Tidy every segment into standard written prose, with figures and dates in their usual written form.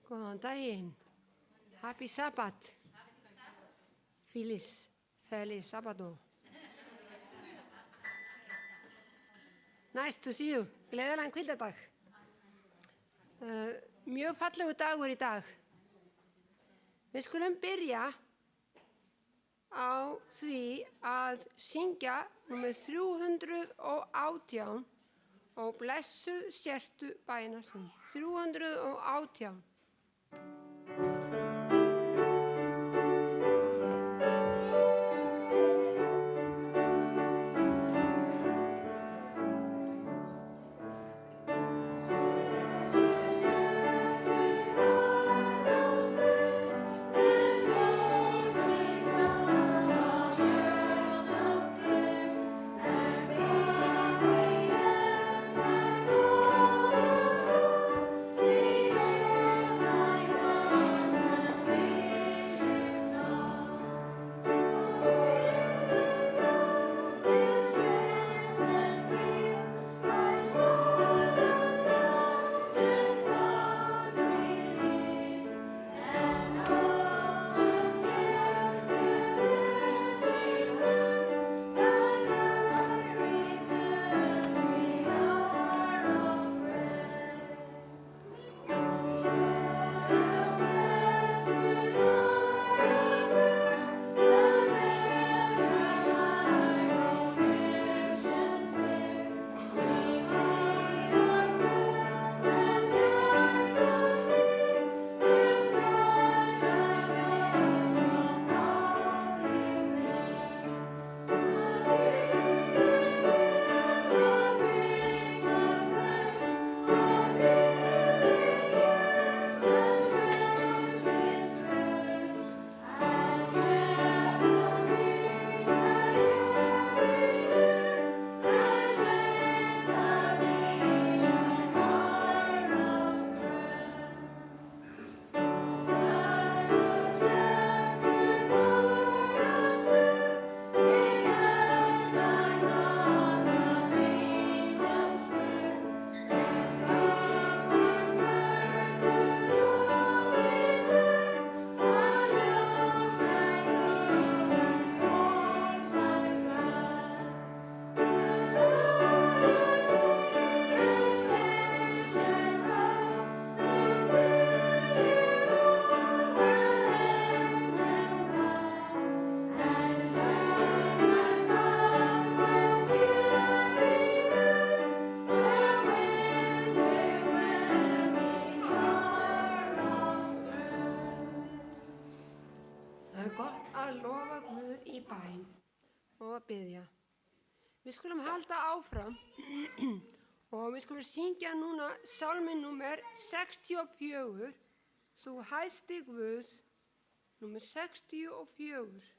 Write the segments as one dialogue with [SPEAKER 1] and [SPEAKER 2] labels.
[SPEAKER 1] Góðan daginn. Happy Sabbath. Feliz Sabbath. Nice to see you. Gleðilegan hvíldardag. Mjög fallegu dagur í dag. Við skulum byrja á því að syngja númer 318 og blessuð sértu bænastund. 318. Við skulum halda áfram og við skulum syngja núna sálminn númer 64, Þú hæsti Guð, númer 64.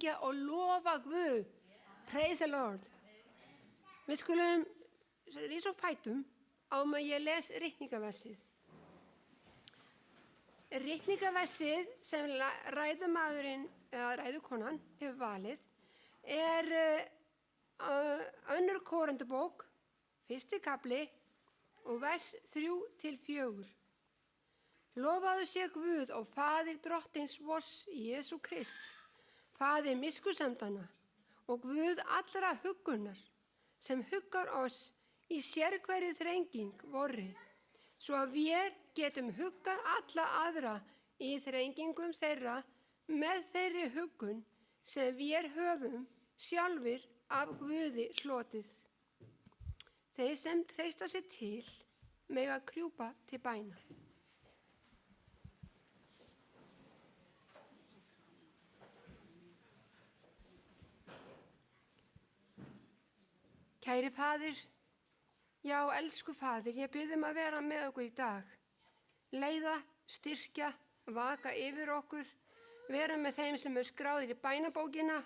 [SPEAKER 1] syngja og lofa Guð. Praise the Lord. Við skulum rísa á fætum á meðan ég les ritningaversið. Ritningaversið sem ræðumaðurinn eða ræðukonan hefur valið önnur Korintubók, 1. kafli og vers 3-4. Lofaðu sé Guð og Faðir drottins vors Jesú Krists, Faðir miskunnsemdanna og Guð allra huggunar, sem huggar oss í sérhverri þrenging vorri, svo að við getum huggað alla aðra í þrengingum þeirra með þeirri huggun sem við höfum sjálfir af Guði hlotið. Þeir sem treysta sig til mega krjúpa til bæna. Kæri Faðir, já, elsku Faðir, ég bið að vera með okkur í dag. Leiða, styrkja, vaka yfir okkur, vera með þeim sem skráðir í bænabókina.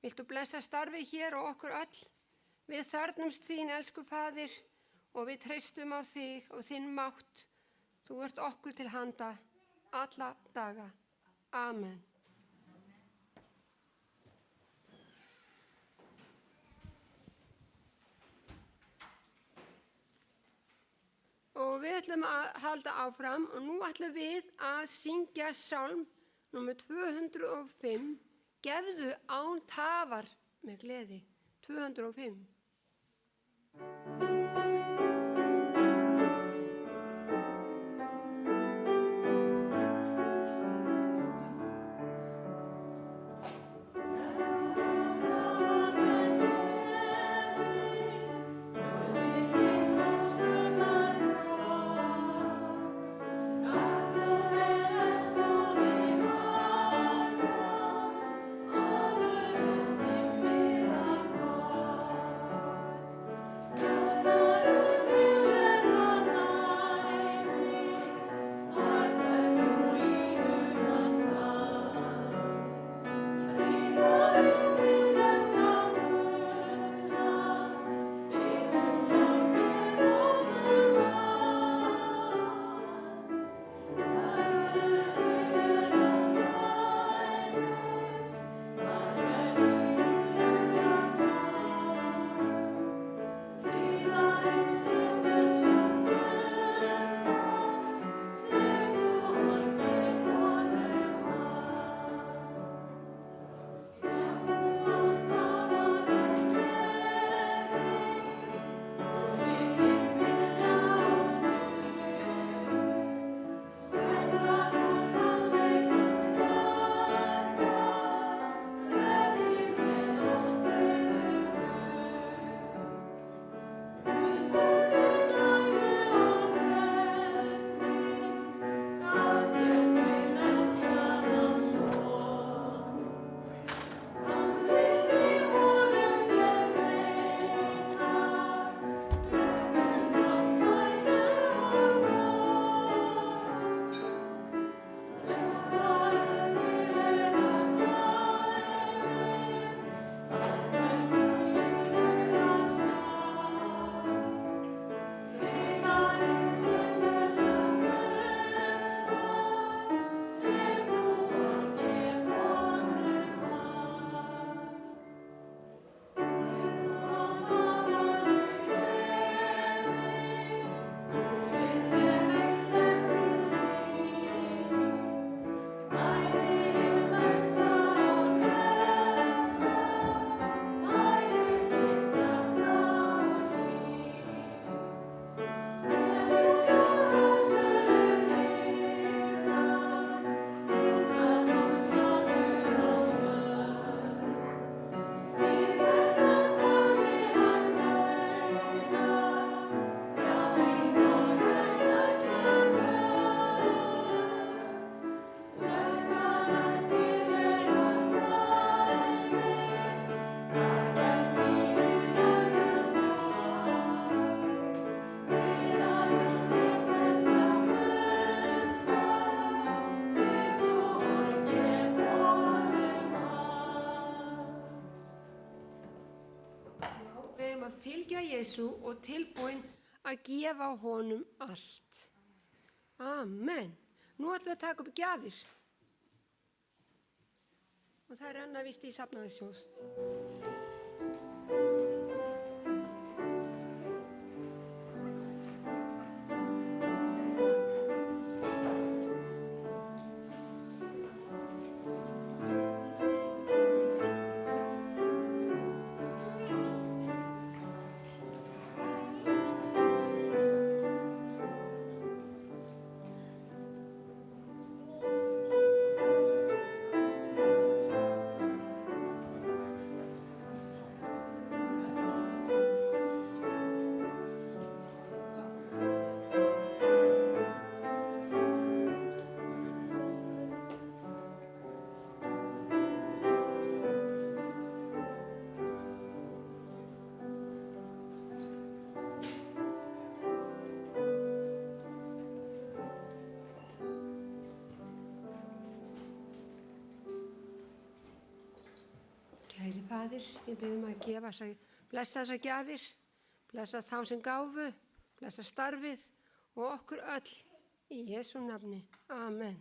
[SPEAKER 1] Viltu blessa starfi hér og okkur öll. Við þörfnumst þín, elsku Faðir, og við treystum á þig og þinn mátt. Þú ert okkur til handa alla daga. Amen. Og við ætlum að halda áfram og nú ætlum við að syngja sálm nr. 205, Gefðu án tafar með gleði, 205.
[SPEAKER 2] Yes.
[SPEAKER 1] Jésu og tilbúin að gefa honum allt. Amen. Nú ætlum við að taka upp gjafir. Og það renna víst í safnaðarsjóð. Kæri Faðir, ég bið að blessa þessar gjafir, blessa þá sem gáfu, blessa starfið og okkur öll í Jesú nafni. Amen.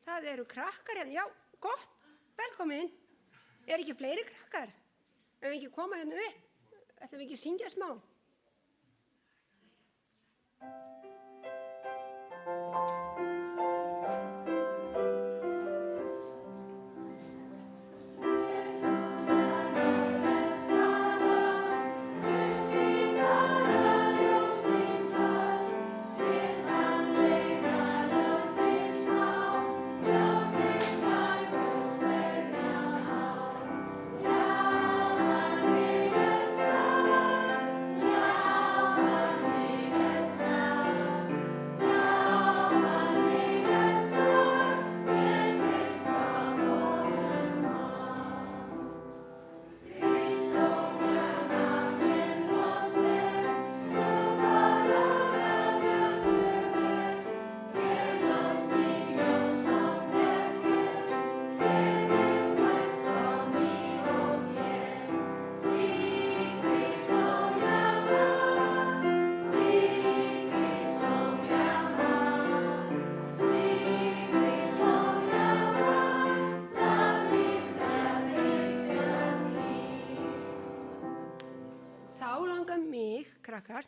[SPEAKER 1] Það eru krakkar hérna. Já, gott, velkomin. Ekki fleiri krakkar? Ef við ekki koma hérna upp, ætlum við ekki að syngja smá? Krakkar,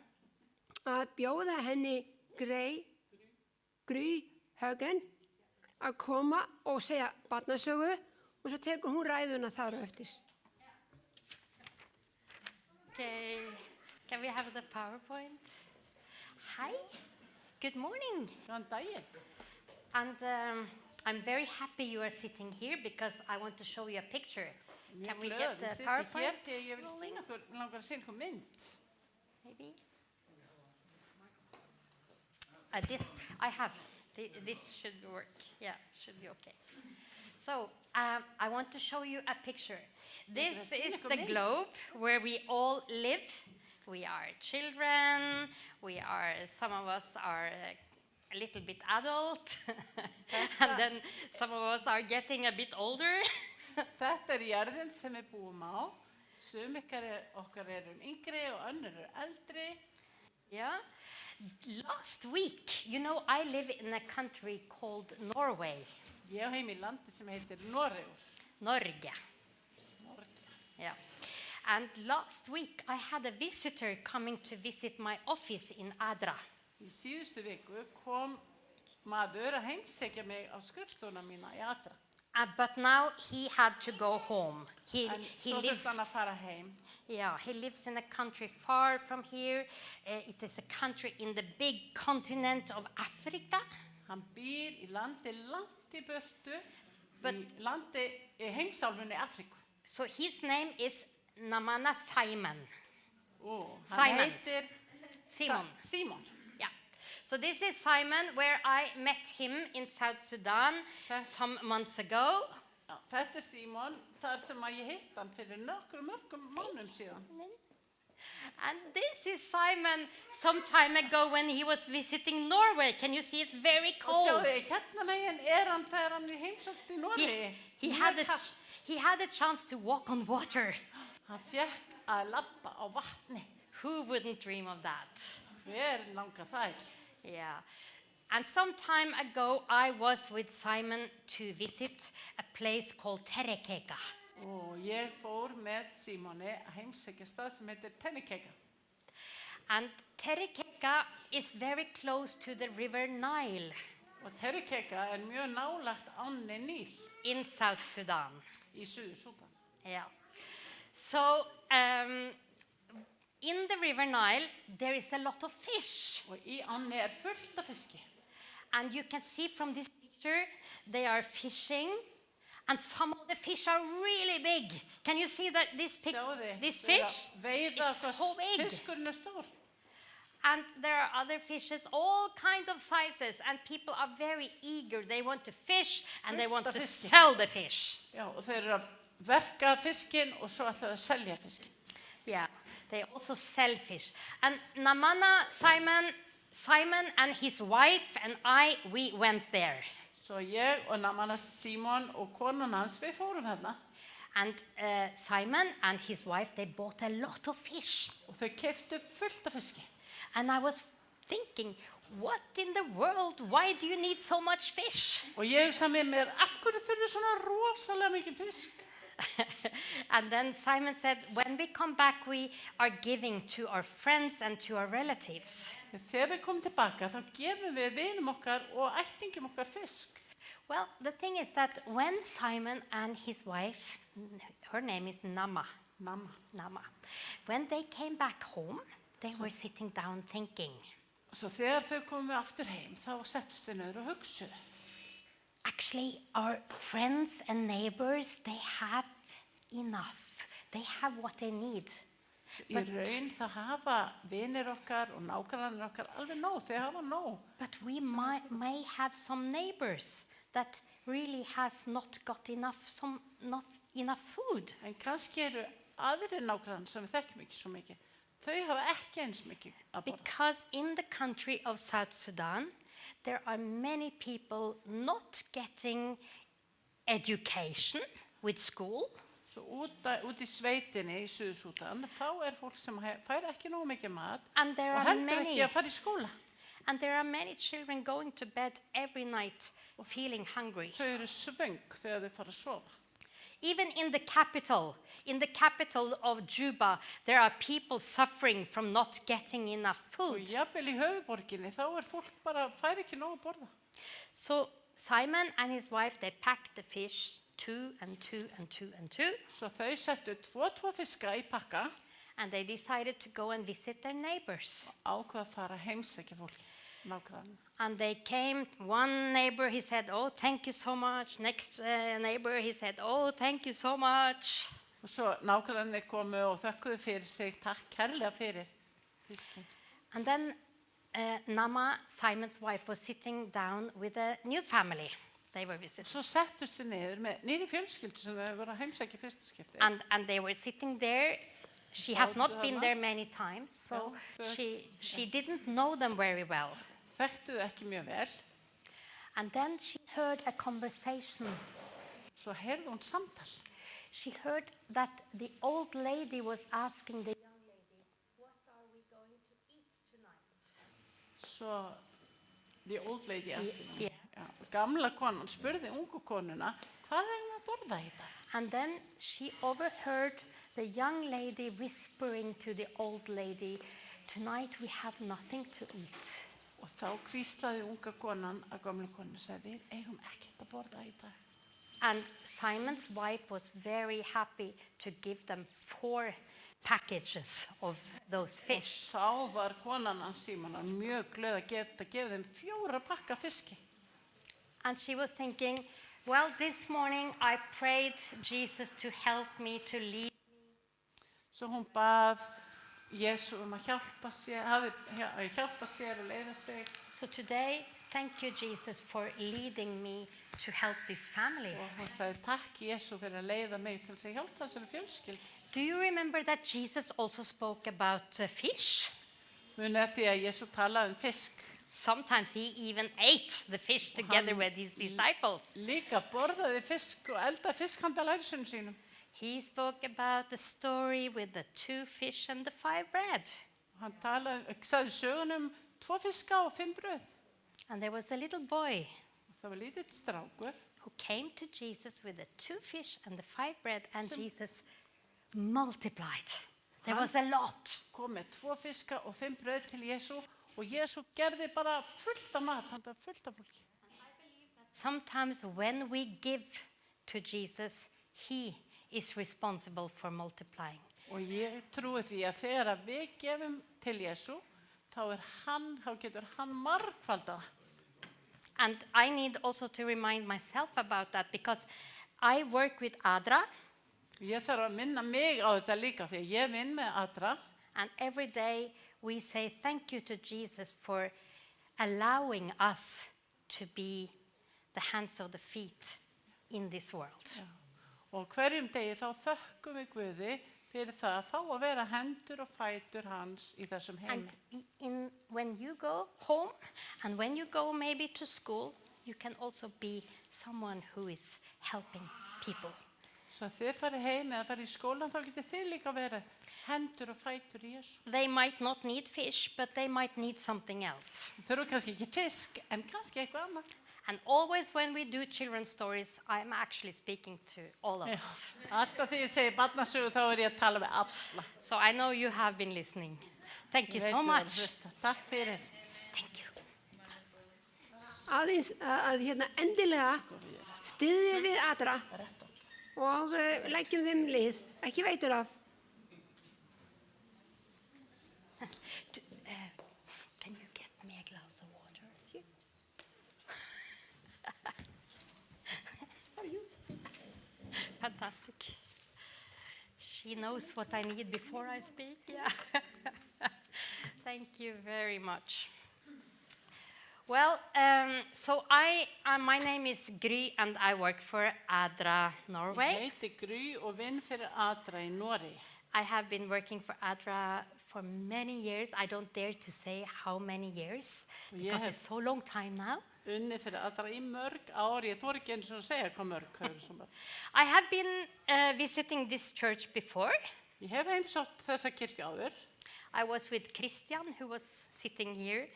[SPEAKER 1] að bjóða henni Gry Haugen að koma og segja barnasögu og svo tekur hún ræðuna þar og eftir.
[SPEAKER 2] Okay, can we have the PowerPoint? Hi, good morning. And I'm very happy you are sitting here because I want to show you a picture. Can we get the PowerPoint? Maybe. I have. This should work. Yeah, should be okay. So, I want to show you a picture. This is the globe where we all live. We are children. Some of us are a little bit adult. And then some of us are getting a bit older.
[SPEAKER 3] Þetta jörðin sem við búum á. Sum okkar yngri og önnur eldri.
[SPEAKER 2] Yeah. Last week, you know, I live in a country called Norway.
[SPEAKER 3] Ég heim í landi sem heitir Noregur.
[SPEAKER 2] Norge. Yeah. And last week, I had a visitor coming to visit my office in Adra.
[SPEAKER 3] Í síðustu viku kom maður að heimsækja mig á skrifstofuna mína í Adra.
[SPEAKER 2] But now he had to go home. He lives. Yeah, he lives in a country far from here. It is a country in the big continent of Africa.
[SPEAKER 3] Hann býr í landi langt í burtu, í landi heimsálfunni Afríku.
[SPEAKER 2] So his name is Namana Simon.
[SPEAKER 3] Hann heitir
[SPEAKER 2] Simon. Yeah. So this is Simon, where I met him in South Sudan some months ago.
[SPEAKER 3] Þetta Simon, þar sem ég hitt hann fyrir mörgum mánuðum síðan.
[SPEAKER 2] And this is Simon some time ago when he was visiting Norway. Can you see it's very
[SPEAKER 3] Og
[SPEAKER 2] cold?
[SPEAKER 3] sjáðu, hérna megin hann þegar hann heimsótt í Noregi.
[SPEAKER 2] He had a chance to walk on water.
[SPEAKER 3] Hann fekk að labba á vatni.
[SPEAKER 2] Who wouldn't dream of that?
[SPEAKER 3] Hver langar þær?
[SPEAKER 2] Yeah. And some time ago, I was with Simon to visit a place called Terekeka.
[SPEAKER 3] Og ég fór með Símoni að heimsækja stað sem heitir Terekeka.
[SPEAKER 2] And Terekeka is very close to the river Nile
[SPEAKER 3] Og Terekeka mjög nálagt ánni Níl
[SPEAKER 2] in South Sudan.
[SPEAKER 3] í Suður-Súdan.
[SPEAKER 2] Yeah. So, in the river Nile, there is a lot of fish.
[SPEAKER 3] Og í ánni fullt af fiski.
[SPEAKER 2] And you can see from this picture, they are fishing. And some of the fish are really big. Can you see that this fish
[SPEAKER 3] veiða
[SPEAKER 2] is so big?
[SPEAKER 3] Fiskurinn stór.
[SPEAKER 2] And there are other fishes, all kinds of sizes. And people are very eager. They want to fish and they want to sell the fish.
[SPEAKER 3] Já, og þeir að verka fiskinn og svo ætla að selja fiskinn.
[SPEAKER 2] Yeah, they also sell fish. And Namana, Simon and his wife and we went there.
[SPEAKER 3] Svo ég og Namana Símon og konan hans, við fórum hérna.
[SPEAKER 2] And Simon and his wife, they bought a lot of fish.
[SPEAKER 3] Og þau keyptu fullt af fiski.
[SPEAKER 2] And I was thinking, what in the world? Why do you need so much fish?
[SPEAKER 3] Og ég hugsaði með mér, af hverju þurfum svona rosalega mikið fisk?
[SPEAKER 2] And then Simon said, when we come back, we are giving to our friends and to our relatives.
[SPEAKER 3] Þegar við komum tilbaka, þá gefum við vinum okkar og ættingum okkar fisk.
[SPEAKER 2] Well, the thing is that when Simon and his wife, her name is Nama, when they came back home, they were sitting down thinking.
[SPEAKER 3] Svo þegar þau komu aftur heim, þá settust þau niður og hugsuðu.
[SPEAKER 2] Actually, our friends and neighbors, they have enough. They have what they need.
[SPEAKER 3] Í raun það hafa vinir okkar og nágrannir okkar alveg nóg, þeir hafa nóg.
[SPEAKER 2] But we may have some neighbors that really has not got enough food.
[SPEAKER 3] En kannski aðrir nágrannar sem við þekkjum ekki svo mikið. Þau hafa ekki eins mikið að borða.
[SPEAKER 2] Because in the country of South Sudan, there are many people not getting education with school.
[SPEAKER 3] Svo út í sveitinni í Suður-Súdan, þá fólk sem fær ekki nóg mikið mat
[SPEAKER 2] And there
[SPEAKER 3] og
[SPEAKER 2] are
[SPEAKER 3] heldur ekki að fara í skóla.
[SPEAKER 2] And there are many children going to bed every night feeling hungry.
[SPEAKER 3] Þau svöng þegar þau fara að sofa.
[SPEAKER 2] Even in the capital of Juba, there are people suffering from not getting enough
[SPEAKER 3] Og
[SPEAKER 2] food.
[SPEAKER 3] jafnvel í höfuðborginni, þá fólk bara fær ekki nóg að borða.
[SPEAKER 2] So Simon and his wife, they packed the fish, 2 and 2 and 2 and 2.
[SPEAKER 3] Svo þau settu tvo fiska í pakka
[SPEAKER 2] And they decided to go and visit their neighbors.
[SPEAKER 3] og ákvað að fara að heimsækja fólki, nágrannar.
[SPEAKER 2] And they came, one neighbor, he said, oh, thank you so much. Next neighbor, he said, oh, thank you so much.
[SPEAKER 3] Og svo nágrannir komu og þökkuðu fyrir sig, takk kærlega fyrir fiskinn.
[SPEAKER 2] And then Nama, Simon's wife, was sitting down with a new family. They were visiting.
[SPEAKER 3] Svo settust þau niður með nýri fjölskyldu sem þau voru að heimsækja fyrsta skipti.
[SPEAKER 2] And they were sitting there. She has not been there many times, so she didn't know them very well.
[SPEAKER 3] Þekktu þau ekki mjög vel.
[SPEAKER 2] And then she heard a conversation.
[SPEAKER 3] Svo heyrði hún samtal.
[SPEAKER 2] She heard that the old lady was asking the young lady, what are we going to eat tonight?
[SPEAKER 3] Svo the old lady asked me.
[SPEAKER 2] Yeah.
[SPEAKER 3] Ja, gamla konan spurði ungu konuna, hvað eigum við að borða í dag?
[SPEAKER 2] And then she overheard the young lady whispering to the old lady, tonight we have nothing to eat.
[SPEAKER 3] Og þá hvíslaði unga konan að gamla konu sagði, við eigum ekkert að borða í dag.
[SPEAKER 2] And Simon's wife was very happy to give them 4 packages of those fish.
[SPEAKER 3] Þá var konan hans Símonar mjög glöð að gefa þeim 4 pakka fiski.
[SPEAKER 2] And she was thinking, well, this morning I prayed Jesus to help me to lead.
[SPEAKER 3] Svo hún bað Jésu að hjálpa sér og leiða sig.
[SPEAKER 2] So today, thank you, Jesus, for leading me to help this family.
[SPEAKER 3] Og hún sagði, takk Jésu fyrir að leiða mig til þess að hjálpa þessari fjölskyldu.
[SPEAKER 2] Do you remember that Jesus also spoke about fish?
[SPEAKER 3] Muni eftir að Jésu talaði fisk.
[SPEAKER 2] Sometimes he even ate the fish together
[SPEAKER 3] Hann
[SPEAKER 2] with his disciples.
[SPEAKER 3] Líka borðaði fisk og eldaði fisk handa lærisveinum sínum.
[SPEAKER 2] He spoke about the story with the 2 fish and the 5 bread.
[SPEAKER 3] Hann sagði sögunum 2 fiska og 5 brauð.
[SPEAKER 2] And there was a little boy
[SPEAKER 3] Það var lítill strákur
[SPEAKER 2] who came to Jesus with the 2 fish and the 5 bread, and Jesus multiplied. There was a lot.
[SPEAKER 3] kom með 2 fiska og 5 brauð til Jésu og Jésu gerði bara fullt af mat handa fullt af fólki.
[SPEAKER 2] Sometimes when we give to Jesus, he is responsible for multiplying.
[SPEAKER 3] Og ég trúi því að þegar að við gefum til Jésu, þá getur hann margfaldað.
[SPEAKER 2] And I need also to remind myself about that because I work with Adra,
[SPEAKER 3] Ég þarf að minna mig á þetta líka því að ég vinn með Adra
[SPEAKER 2] and every day we say thank you to Jesus for allowing us to be the hands of the feet in this world.
[SPEAKER 3] og hverjum degi þá þökkum við Guði fyrir það að fá að vera hendur og fætur hans í þessum heimi.
[SPEAKER 2] And when you go home and when you go maybe to school, you can also be someone who is helping people.
[SPEAKER 3] Svo að þið farið heim eða farið í skólan þá getur þið líka verið hendur og fætur í Jésu.
[SPEAKER 2] They might not need fish, but they might need something else.
[SPEAKER 3] Þau eru kannski ekki fisk en kannski eitthvað annað.
[SPEAKER 2] And always when we do children's stories, I'm actually speaking to all of us.
[SPEAKER 3] Alltaf þegar ég segi barnasögu þá ég að tala við alla.
[SPEAKER 2] So I know you have been listening. Thank you
[SPEAKER 3] Ég
[SPEAKER 2] so
[SPEAKER 3] veit þið
[SPEAKER 2] much.
[SPEAKER 3] eru að hlusta. Takk fyrir.
[SPEAKER 2] Thank you.
[SPEAKER 1] Aðeins að endilega styðja við Adra og leggjum þeim lið, ekki veitur af.
[SPEAKER 2] Can you get me a glass of water? Fantastic. She knows what I need before I speak. Yeah. Thank you very much. Well, my name is Gry and I work for Adra Norway.
[SPEAKER 3] Ég heiti Gry og vinn fyrir Adra í Noregi.
[SPEAKER 2] I have been working for Adra for many years. I don't dare to say how many years because
[SPEAKER 3] have-
[SPEAKER 2] it's so long time now.
[SPEAKER 3] Unni fyrir Adra í mörg ár. Ég þori ekki einu sinni að segja hvað mörg hefur svo mörg.
[SPEAKER 2] I have been visiting this church before.
[SPEAKER 3] Ég hef heimsótt þessa kirkju áður.
[SPEAKER 2] I was with Christian, who was sitting here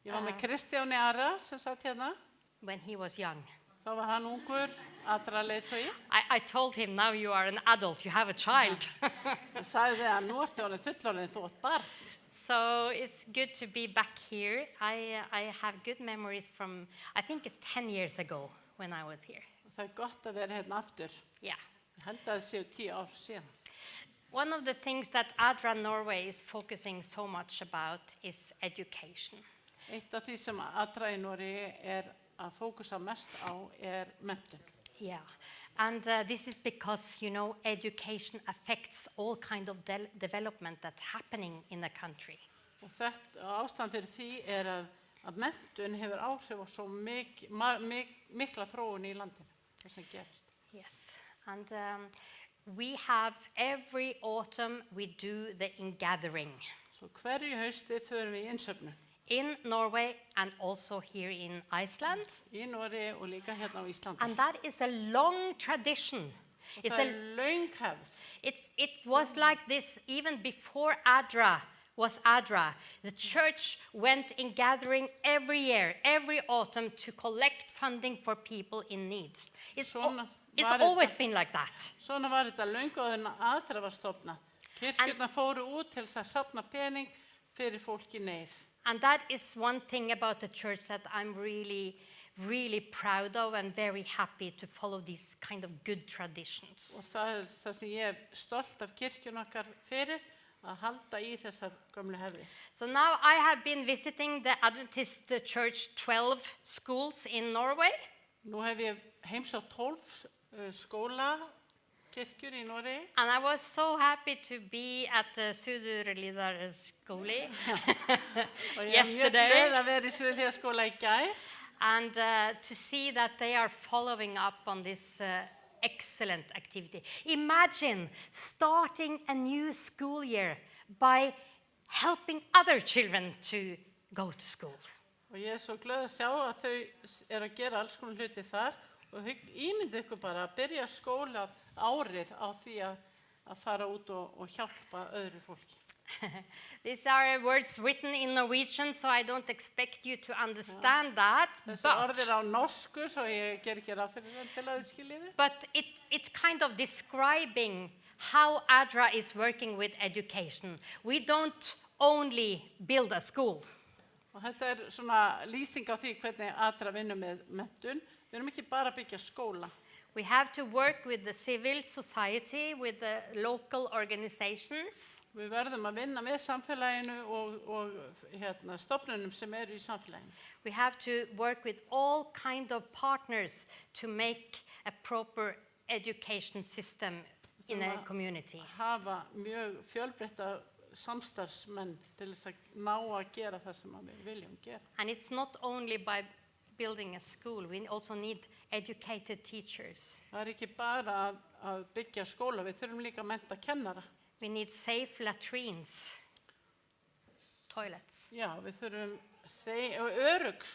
[SPEAKER 3] Ég var með Kristjáni Ara sem satt hérna.
[SPEAKER 2] when he was young.
[SPEAKER 3] Þá var hann ungur, Adra leiðtogi.
[SPEAKER 2] I told him, now you are an adult, you have a child.
[SPEAKER 3] Ég sagði að nú ertu orðin fullorðin þú átt barn.
[SPEAKER 2] So it's good to be back here. I have good memories from, I think it's 10 years ago when I was here.
[SPEAKER 3] Það gott að vera hérna aftur.
[SPEAKER 2] Yeah.
[SPEAKER 3] Ég held að það séu 10 ár síðan.
[SPEAKER 2] One of the things that Adra Norway is focusing so much about is education.
[SPEAKER 3] Eitt af því sem Adra í Noregi að fókusa mest á menntun.
[SPEAKER 2] Yeah, and this is because, you know, education affects all kind of development that's happening in the country.
[SPEAKER 3] Og ástæðan fyrir því að menntun hefur áhrif á svo mikla þróun í landinu, það sem gerist.
[SPEAKER 2] Yes, and we have every autumn we do the ingathering
[SPEAKER 3] Svo hverju hausti förum við í innsöfnun.
[SPEAKER 2] in Norway and also here in Iceland.
[SPEAKER 3] Í Noregi og líka hérna á Íslandi.
[SPEAKER 2] And that is a long tradition. It's
[SPEAKER 3] Það
[SPEAKER 2] a,
[SPEAKER 3] löng hefð.
[SPEAKER 2] it was like this even before Adra was Adra. The church went in gathering every year, every autumn to collect funding for people in need. It's
[SPEAKER 3] Svona
[SPEAKER 2] it's
[SPEAKER 3] var
[SPEAKER 2] always
[SPEAKER 3] þetta.
[SPEAKER 2] been like that.
[SPEAKER 3] Svona var þetta löngu áður en Adra var stofnað. Kirkjurnar fóru út til þess að safna pening fyrir fólk í neyð.
[SPEAKER 2] And that is one thing about the church that I'm really, really proud of and very happy to follow these kind of good traditions.
[SPEAKER 3] Og það það sem ég stolt af kirkjun okkar fyrir að halda í þessar gömlu hefðir.
[SPEAKER 2] So now I have been visiting the Adventist Church 12 schools in Norway.
[SPEAKER 3] Nú hef ég heimsótt 12 skólakirkjur í Noregi.
[SPEAKER 2] And I was so happy to be at the Suðurlíðar skóli
[SPEAKER 3] Og ég er mjög
[SPEAKER 2] yesterday
[SPEAKER 3] glöð að vera í Suðurlíðaskóla í gær.
[SPEAKER 2] and to see that they are following up on this excellent activity. Imagine starting a new school year by helping other children to go to school.
[SPEAKER 3] Og ég svo glöð að sjá að þau að gera alls konar hluti þar og ímyndið ykkur bara að byrja skóla árið á því að fara út og hjálpa öðru fólki.
[SPEAKER 2] These are words written in Norwegian, so I don't expect you to understand that.
[SPEAKER 3] Þessi orðir á norsku, svo ég ger ekki ráð fyrir þeim til að þið skiljið þið.
[SPEAKER 2] But it's kind of describing how ADRA is working with education. We don't only build a school.
[SPEAKER 3] Og þetta svona lýsing á því hvernig ADRA vinnur með menntun. Við erum ekki bara að byggja skóla.
[SPEAKER 2] We have to work with the civil society, with the local organizations.
[SPEAKER 3] Við verðum að vinna með samfélaginu og stofnunum sem eru í samfélaginu.
[SPEAKER 2] We have to work with all kind of partners to make a proper education system in a community.
[SPEAKER 3] Hafa mjög fjölbreytta samstarfsmenn til þess að ná að gera það sem við viljum gera.
[SPEAKER 2] And it's not only by building a school, we also need educated teachers.
[SPEAKER 3] Það ekki bara að byggja skóla, við þurfum líka að mennta kennara.
[SPEAKER 2] We need safe latrines, toilets.
[SPEAKER 3] Já, við þurfum örugg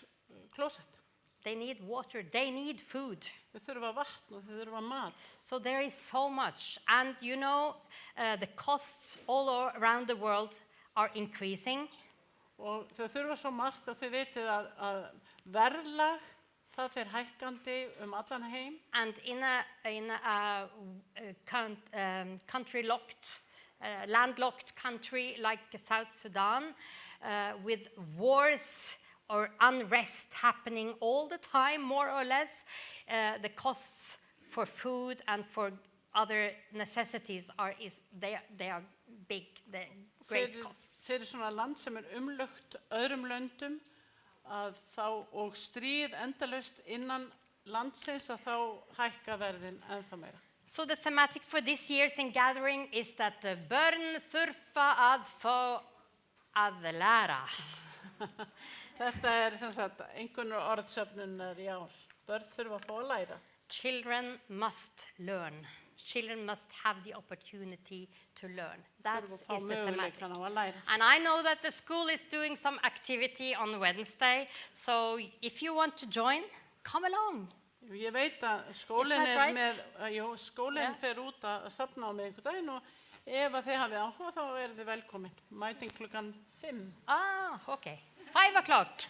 [SPEAKER 3] klósett.
[SPEAKER 2] They need water, they need food.
[SPEAKER 3] Við þurfum vatn og þau þurfum mat.
[SPEAKER 2] So there is so much. And you know, the costs all around the world are increasing.
[SPEAKER 3] Og þau þurfa svo margt og þau vitið að verðlag, það fer hækkandi allan heim.
[SPEAKER 2] And in a country-locked, landlocked country like South Sudan, with wars or unrest happening all the time, more or less, the costs for food and for other necessities are big, the great costs.
[SPEAKER 3] Fyrir svona land sem umlukt öðrum löndum og stríð endalaust innan landsins að þá hækka verðin ennþá meira.
[SPEAKER 2] So the thematic for this year's gathering is that börn þurfa að fá að læra.
[SPEAKER 3] Þetta sem sagt einhvern orðsöfnunar í ár. Börn þurfa að fá að læra.
[SPEAKER 2] Children must learn. Children must have the opportunity to learn. That is the thematic. And I know that the school is doing some activity on Wednesday, so if you want to join, come along.
[SPEAKER 3] Ég veit að skólinn fer út að safna á mig einhvern daginn og ef að þið hafið áhuga þá þið velkomin. Mæting klukkan 5.
[SPEAKER 2] Ah, okay. 5 o'clock.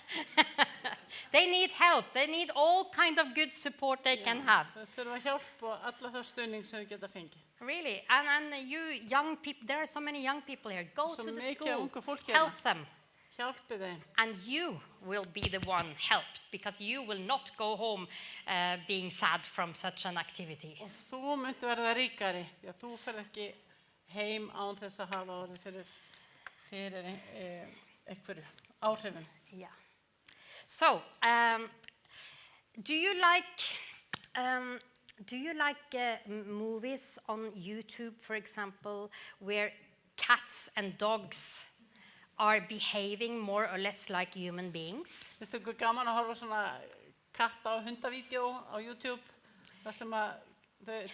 [SPEAKER 2] They need help. They need all kind of good support they can have.
[SPEAKER 3] Þau þurfa hjálp og alla það stuðning sem þau geta fengið.
[SPEAKER 2] Really, and you young people, there are so many young people here. Go to the school, help them.
[SPEAKER 3] Hjálpið þeim.
[SPEAKER 2] And you will be the one helped, because you will not go home being sad from such an activity.
[SPEAKER 3] Og þú munt verða ríkari, því að þú fer ekki heim án þess að hafa orðið fyrir einhverju áhrifum.
[SPEAKER 2] Yeah. So, do you like movies on YouTube, for example, where cats and dogs are behaving more or less like human beings?
[SPEAKER 3] Finnst ykkur gaman að horfa svona katta- og hundavídeó á YouTube, þar sem að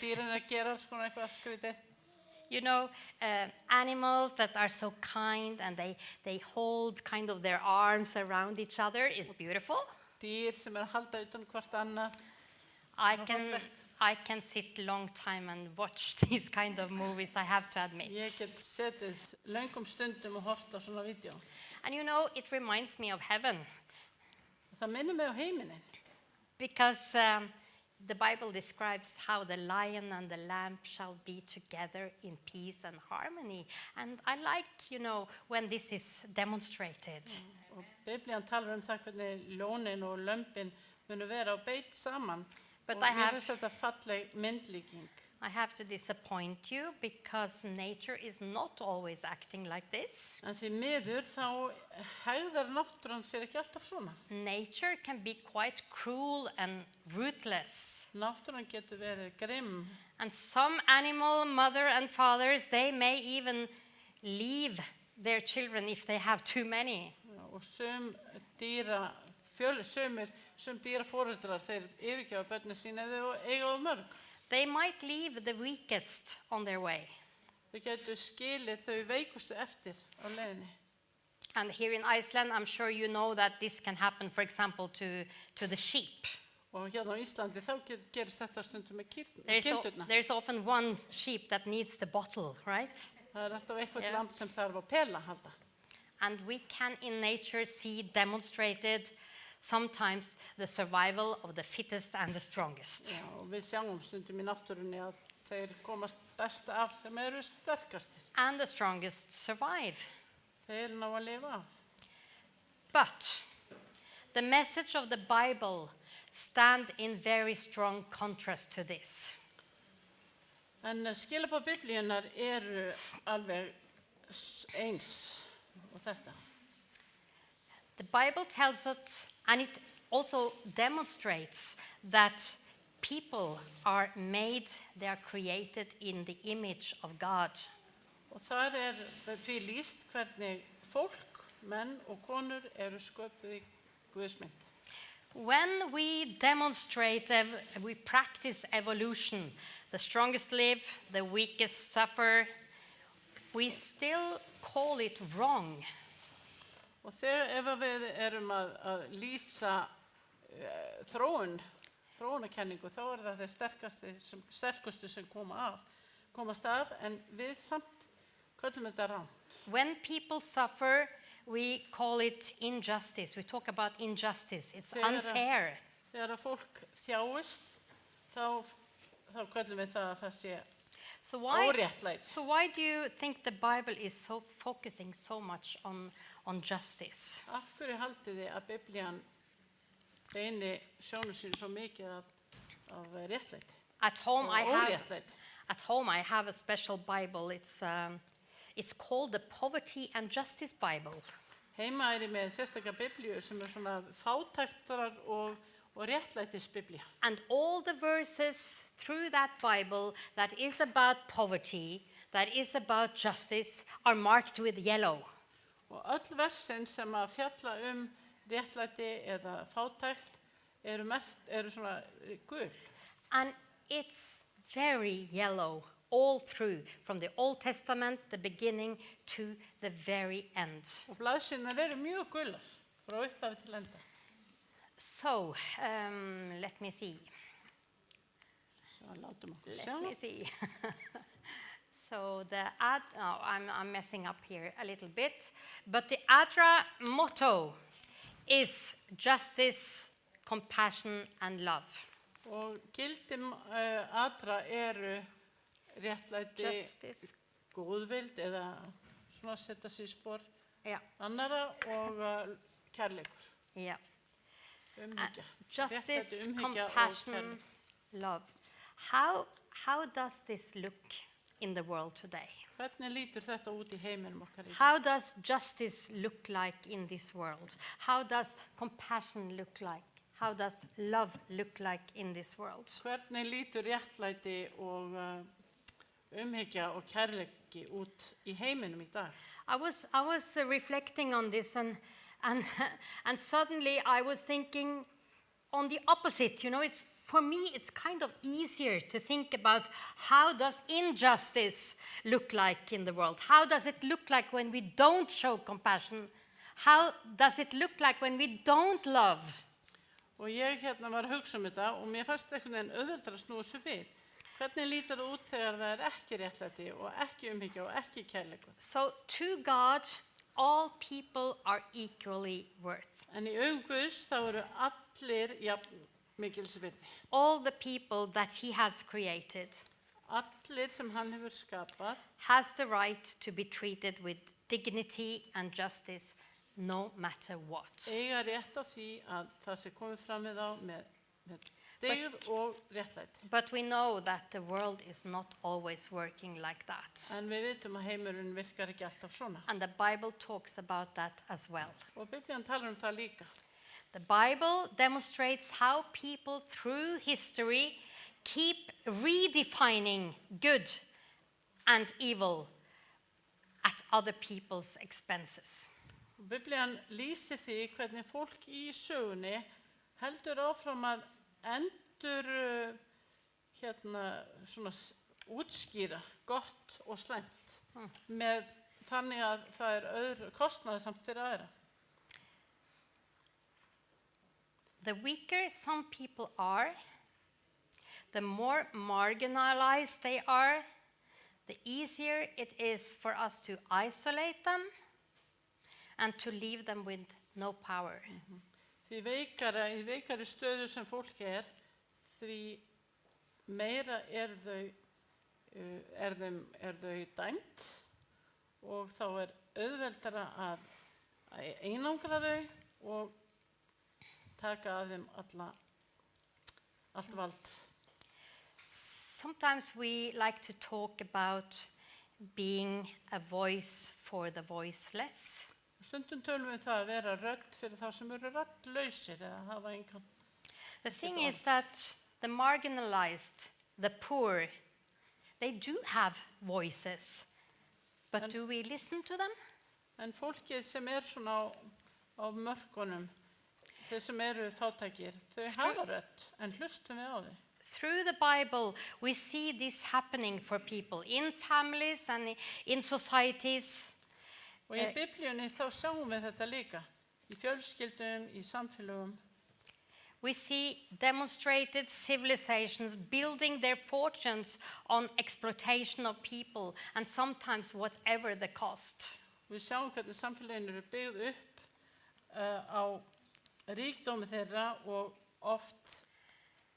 [SPEAKER 3] dýrin að gera alls konar eitthvað skrítið?
[SPEAKER 2] You know, animals that are so kind and they hold kind of their arms around each other is beautiful.
[SPEAKER 3] Dýr sem halda utan hvort annað.
[SPEAKER 2] I can sit long time and watch these kind of movies, I have to admit.
[SPEAKER 3] Ég get setið löngum stundum og hort á svona vídeó.
[SPEAKER 2] And you know, it reminds me of heaven.
[SPEAKER 3] Það minnir mig á heiminin.
[SPEAKER 2] Because the Bible describes how the lion and the lamb shall be together in peace and harmony. And I like, you know, when this is demonstrated.
[SPEAKER 3] Og Biblían talar það hvernig ljónin og lömbin munu vera á beit saman.
[SPEAKER 2] But
[SPEAKER 3] og mér finnst þetta falleg myndlíking.
[SPEAKER 2] I have to disappoint you because nature is not always acting like this.
[SPEAKER 3] En því miður þá hegðar náttúran sér ekki alltaf svona.
[SPEAKER 2] Nature can be quite cruel and ruthless.
[SPEAKER 3] Náttúran getur verið grimm.
[SPEAKER 2] And some animal mother and fathers, they may even leave their children if they have too many.
[SPEAKER 3] Og sum dýraforeldrar þeir yfirgefa börnin sín ef þau eiga of mörg.
[SPEAKER 2] They might leave the weakest on their way.
[SPEAKER 3] Þau getur skilið þau veikustu eftir á leiðinni.
[SPEAKER 2] And here in Iceland, I'm sure you know that this can happen, for example, to the sheep.
[SPEAKER 3] Og hérna á Íslandi þá gerist þetta stundum með kindurna.
[SPEAKER 2] There's often one sheep that needs the bottle, right?
[SPEAKER 3] Það alltaf eitthvað
[SPEAKER 2] Yeah.
[SPEAKER 3] lamb sem þarf á pela að halda.
[SPEAKER 2] And we can in nature see demonstrated sometimes the survival of the fittest and the strongest.
[SPEAKER 3] Já, og við sjáum stundum í náttúrunni að þeir komast best af sem eru sterkastir.
[SPEAKER 2] And the strongest survive.
[SPEAKER 3] Þeir ná að lifa af.
[SPEAKER 2] But the message of the Bible stand in very strong contrast to this.
[SPEAKER 3] En skilabóð Biblíunnar eru alveg eins og þetta.
[SPEAKER 2] The Bible tells us, and it also demonstrates that people are made, they are created in the image of God.
[SPEAKER 3] Og þar því lýst hvernig fólk, menn og konur eru sköpuð í Guðs mynd.
[SPEAKER 2] When we demonstrate, we practice evolution, the strongest live, the weakest suffer, we still call it wrong.
[SPEAKER 3] Og ef við erum að lýsa þróunarkenningu, þá það þeir sterkustu sem komast af, en við samt köllum þetta rangt.
[SPEAKER 2] When people suffer, we call it injustice. We talk about injustice. It's unfair.
[SPEAKER 3] Þegar fólk þjáist, þá köllum við það sé óréttlæti.
[SPEAKER 2] So why do you think the Bible is so focusing so much on justice?
[SPEAKER 3] Af hverju haldið þið að Biblían beini sjónu sínu svo mikið af réttlæti?
[SPEAKER 2] At home I
[SPEAKER 3] Óréttlæti.
[SPEAKER 2] have a special Bible. It's called the Poverty and Justice Bible.
[SPEAKER 3] Heima ég með sérstaka Biblíu sem svona fátæktar og réttlætisbiblía.
[SPEAKER 2] And all the verses through that Bible that is about poverty, that is about justice, are marked with yellow.
[SPEAKER 3] Og öll versin sem að fjalla réttlæti eða fátækt eru svona gul.
[SPEAKER 2] And it's very yellow all through, from the Old Testament, the beginning, to the very end.
[SPEAKER 3] Og blaðsíðurnar eru mjög gular frá upphafi til enda.
[SPEAKER 2] So, let me see.
[SPEAKER 3] Svo látum okkur
[SPEAKER 2] Let
[SPEAKER 3] sjá.
[SPEAKER 2] me see. So I'm messing up here a little bit. But the ADRA motto is justice, compassion, and love.
[SPEAKER 3] Og gildi ADRA eru réttlæti,
[SPEAKER 2] Justice.
[SPEAKER 3] góðvild eða svona setja sig í spor
[SPEAKER 2] Yeah,
[SPEAKER 3] annara og kærleikur.
[SPEAKER 2] yeah.
[SPEAKER 3] Umhyggja.
[SPEAKER 2] Justice,
[SPEAKER 3] Réttlæti, umhyggja og
[SPEAKER 2] compassion,
[SPEAKER 3] kærleikur.
[SPEAKER 2] love. How does this look in the world today?
[SPEAKER 3] Hvernig lítur þetta út í heiminum okkar í dag?
[SPEAKER 2] How does justice look like in this world? How does compassion look like? How does love look like in this world?
[SPEAKER 3] Hvernig lítur réttlæti og umhyggja og kærleiki út í heiminum í dag?
[SPEAKER 2] I was reflecting on this and suddenly I was thinking on the opposite. You know, for me it's kind of easier to think about how does injustice look like in the world? How does it look like when we don't show compassion? How does it look like when we don't love?
[SPEAKER 3] Og ég var að hugsa þetta og mér fannst einhvern veginn auðveldara að snúa sér við. Hvernig lítur það út þegar það ekki réttlæti og ekki umhyggja og ekki kærleikur?
[SPEAKER 2] So to God, all people are equally worth.
[SPEAKER 3] En í augum Guðs þá eru allir jafn mikils virði.
[SPEAKER 2] All the people that he has created
[SPEAKER 3] Allir sem hann hefur skapað
[SPEAKER 2] has the right to be treated with dignity and justice no matter what.
[SPEAKER 3] eiga rétt á því að það sé komið fram við þá með dygð og réttlæti.
[SPEAKER 2] But we know that the world is not always working like that.
[SPEAKER 3] En við vitum að heimurinn virkar ekki alltaf svona.
[SPEAKER 2] And the Bible talks about that as well.
[SPEAKER 3] Og Biblían talar það líka.
[SPEAKER 2] The Bible demonstrates how people through history keep redefining good and evil at other people's expenses.
[SPEAKER 3] Biblían lýsir því hvernig fólk í sögunni heldur áfram að svona útskýra gott og slæmt með þannig að það kostnaðarsamt fyrir aðra.
[SPEAKER 2] The weaker some people are, the more marginalized they are, the easier it is for us to isolate them and to leave them with no power.
[SPEAKER 3] Því veikari stöðu sem fólk því meira þau dæmt og þá auðveldara að einangra þau og taka af þeim allt vald.
[SPEAKER 2] Sometimes we like to talk about being a voice for the voiceless.
[SPEAKER 3] Stundum tölum við það að vera rödd fyrir þá sem eru röddlausir eða hafa engan.
[SPEAKER 2] The thing is that the marginalized, the poor, they do have voices, but do we listen to them?
[SPEAKER 3] En fólkið sem svona á mörkunum, þau sem eru fátækir, þau hafa rödd, en hlustum við á þau.
[SPEAKER 2] Through the Bible, we see this happening for people in families and in societies.
[SPEAKER 3] Og í Biblíunni þá sjáum við þetta líka, í fjölskyldum, í samfélögum.
[SPEAKER 2] We see demonstrated civilizations building their fortunes on exploitation of people and sometimes whatever the cost.
[SPEAKER 3] Við sjáum hvernig samfélögin eru byggð upp á ríkdómi þeirra og oft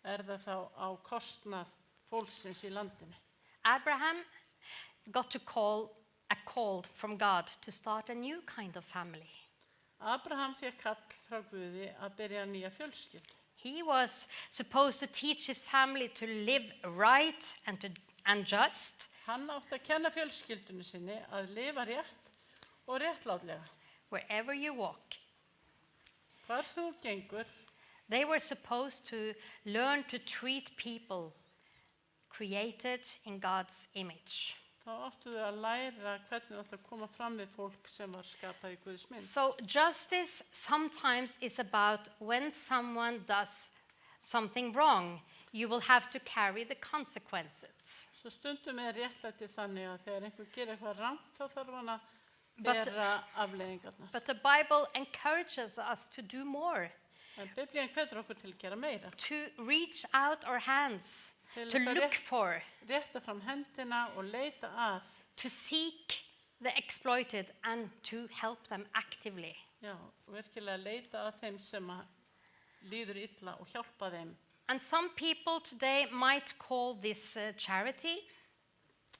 [SPEAKER 3] það þá á kostnað fólksins í landinu.
[SPEAKER 2] Abraham got a call from God to start a new kind of family.
[SPEAKER 3] Abraham fékk kall frá Guði að byrja nýja fjölskyldu.
[SPEAKER 2] He was supposed to teach his family to live right and just.
[SPEAKER 3] Hann átti að kenna fjölskyldunni sinni að lifa rétt og réttlátlega.
[SPEAKER 2] Wherever you walk.
[SPEAKER 3] Hvar sem þú gengur.
[SPEAKER 2] They were supposed to learn to treat people created in God's image.
[SPEAKER 3] Þá áttu þau að læra hvernig þú átt að koma fram við fólk sem var skapað í Guðs mynd.
[SPEAKER 2] So justice sometimes is about when someone does something wrong, you will have to carry the consequences.
[SPEAKER 3] Svo stundum réttlæti þannig að þegar einhver gerir eitthvað rangt þá þarf hann að bera afleiðingarnar.
[SPEAKER 2] But the Bible encourages us to do more.
[SPEAKER 3] En Biblían hvetur okkur til að gera meira.
[SPEAKER 2] To reach out our hands, to look for,
[SPEAKER 3] rétta fram hendina og leita að,
[SPEAKER 2] to seek the exploited and to help them actively.
[SPEAKER 3] Já, virkilega leita að þeim sem líður illa og hjálpa þeim.
[SPEAKER 2] And some people today might call this charity.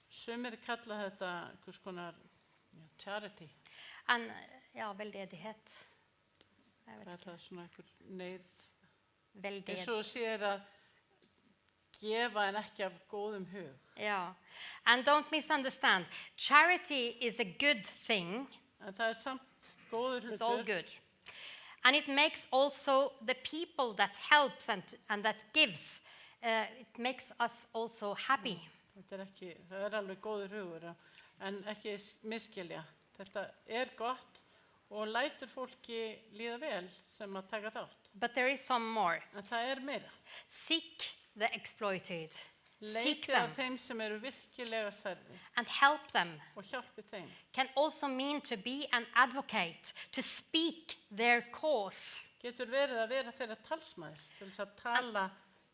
[SPEAKER 3] Sumir kalla þetta hvers konar charity.
[SPEAKER 2] And veldedighet.
[SPEAKER 3] Það svona einhver neyð.
[SPEAKER 2] Veldedighet.
[SPEAKER 3] Eins og sér að gefa en ekki af góðum hug.
[SPEAKER 2] Yeah. And don't misunderstand. Charity is a good thing.
[SPEAKER 3] En það samt góður hlutur.
[SPEAKER 2] It's all good. And it makes also the people that helps and that gives, it makes us also happy.
[SPEAKER 3] Það alveg góður hugur, en ekki misskilja. Þetta gott og lætur fólki líða vel sem að taka þátt.
[SPEAKER 2] But there is some more.
[SPEAKER 3] En það meira.
[SPEAKER 2] Seek the exploited.
[SPEAKER 3] Leiti að þeim sem eru virkilega særðir.
[SPEAKER 2] And help them.
[SPEAKER 3] Og hjálpi þeim.
[SPEAKER 2] Can also mean to be an advocate, to speak their cause.
[SPEAKER 3] Getur verið að vera þeirra talsmaður, til þess að tala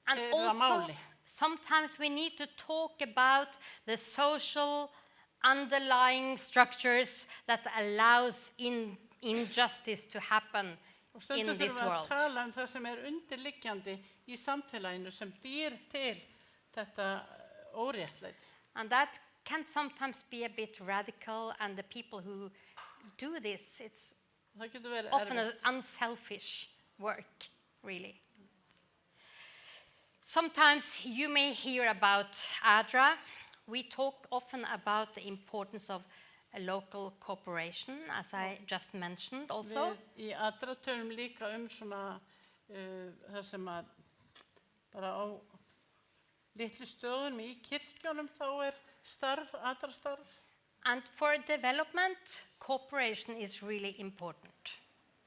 [SPEAKER 2] þeirra
[SPEAKER 3] máli.
[SPEAKER 2] Sometimes we need to talk about the social underlying structures that allows injustice to happen in this world.
[SPEAKER 3] Og stundum þurfum við að tala það sem undirliggjandi í samfélaginu sem býr til þetta óréttlæti.
[SPEAKER 2] And that can sometimes be a bit radical, and the people who do this, it's often an unselfish work, really. Sometimes you may hear about ADRA. We talk often about the importance of a local cooperation, as I just mentioned also.
[SPEAKER 3] Við í ADRA tölum líka svona það sem að bara á litlu stöðum í kirkjunum þá starf, ADRA starf.
[SPEAKER 2] And for development, cooperation is really important.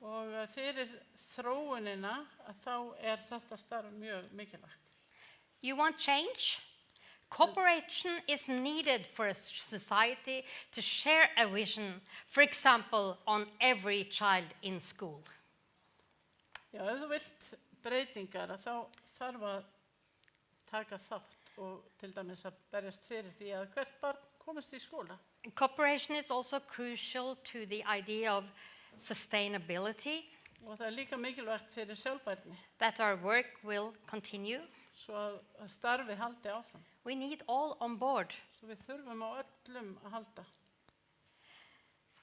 [SPEAKER 3] Og fyrir þróunina þá þetta starf mjög mikilvægt.
[SPEAKER 2] You want change? Cooperation is needed for a society to share a vision, for example, on every child in school.
[SPEAKER 3] Já, ef þú vilt breytingar að þá þarf að taka þátt og til dæmis að berjast fyrir því að hvert barn komist í skóla.
[SPEAKER 2] Cooperation is also crucial to the idea of sustainability,
[SPEAKER 3] Og það líka mikilvægt fyrir sjálfbærni,
[SPEAKER 2] that our work will continue.
[SPEAKER 3] svo að starfi haldi áfram.
[SPEAKER 2] We need all on board.
[SPEAKER 3] Svo við þurfum á öllum að halda.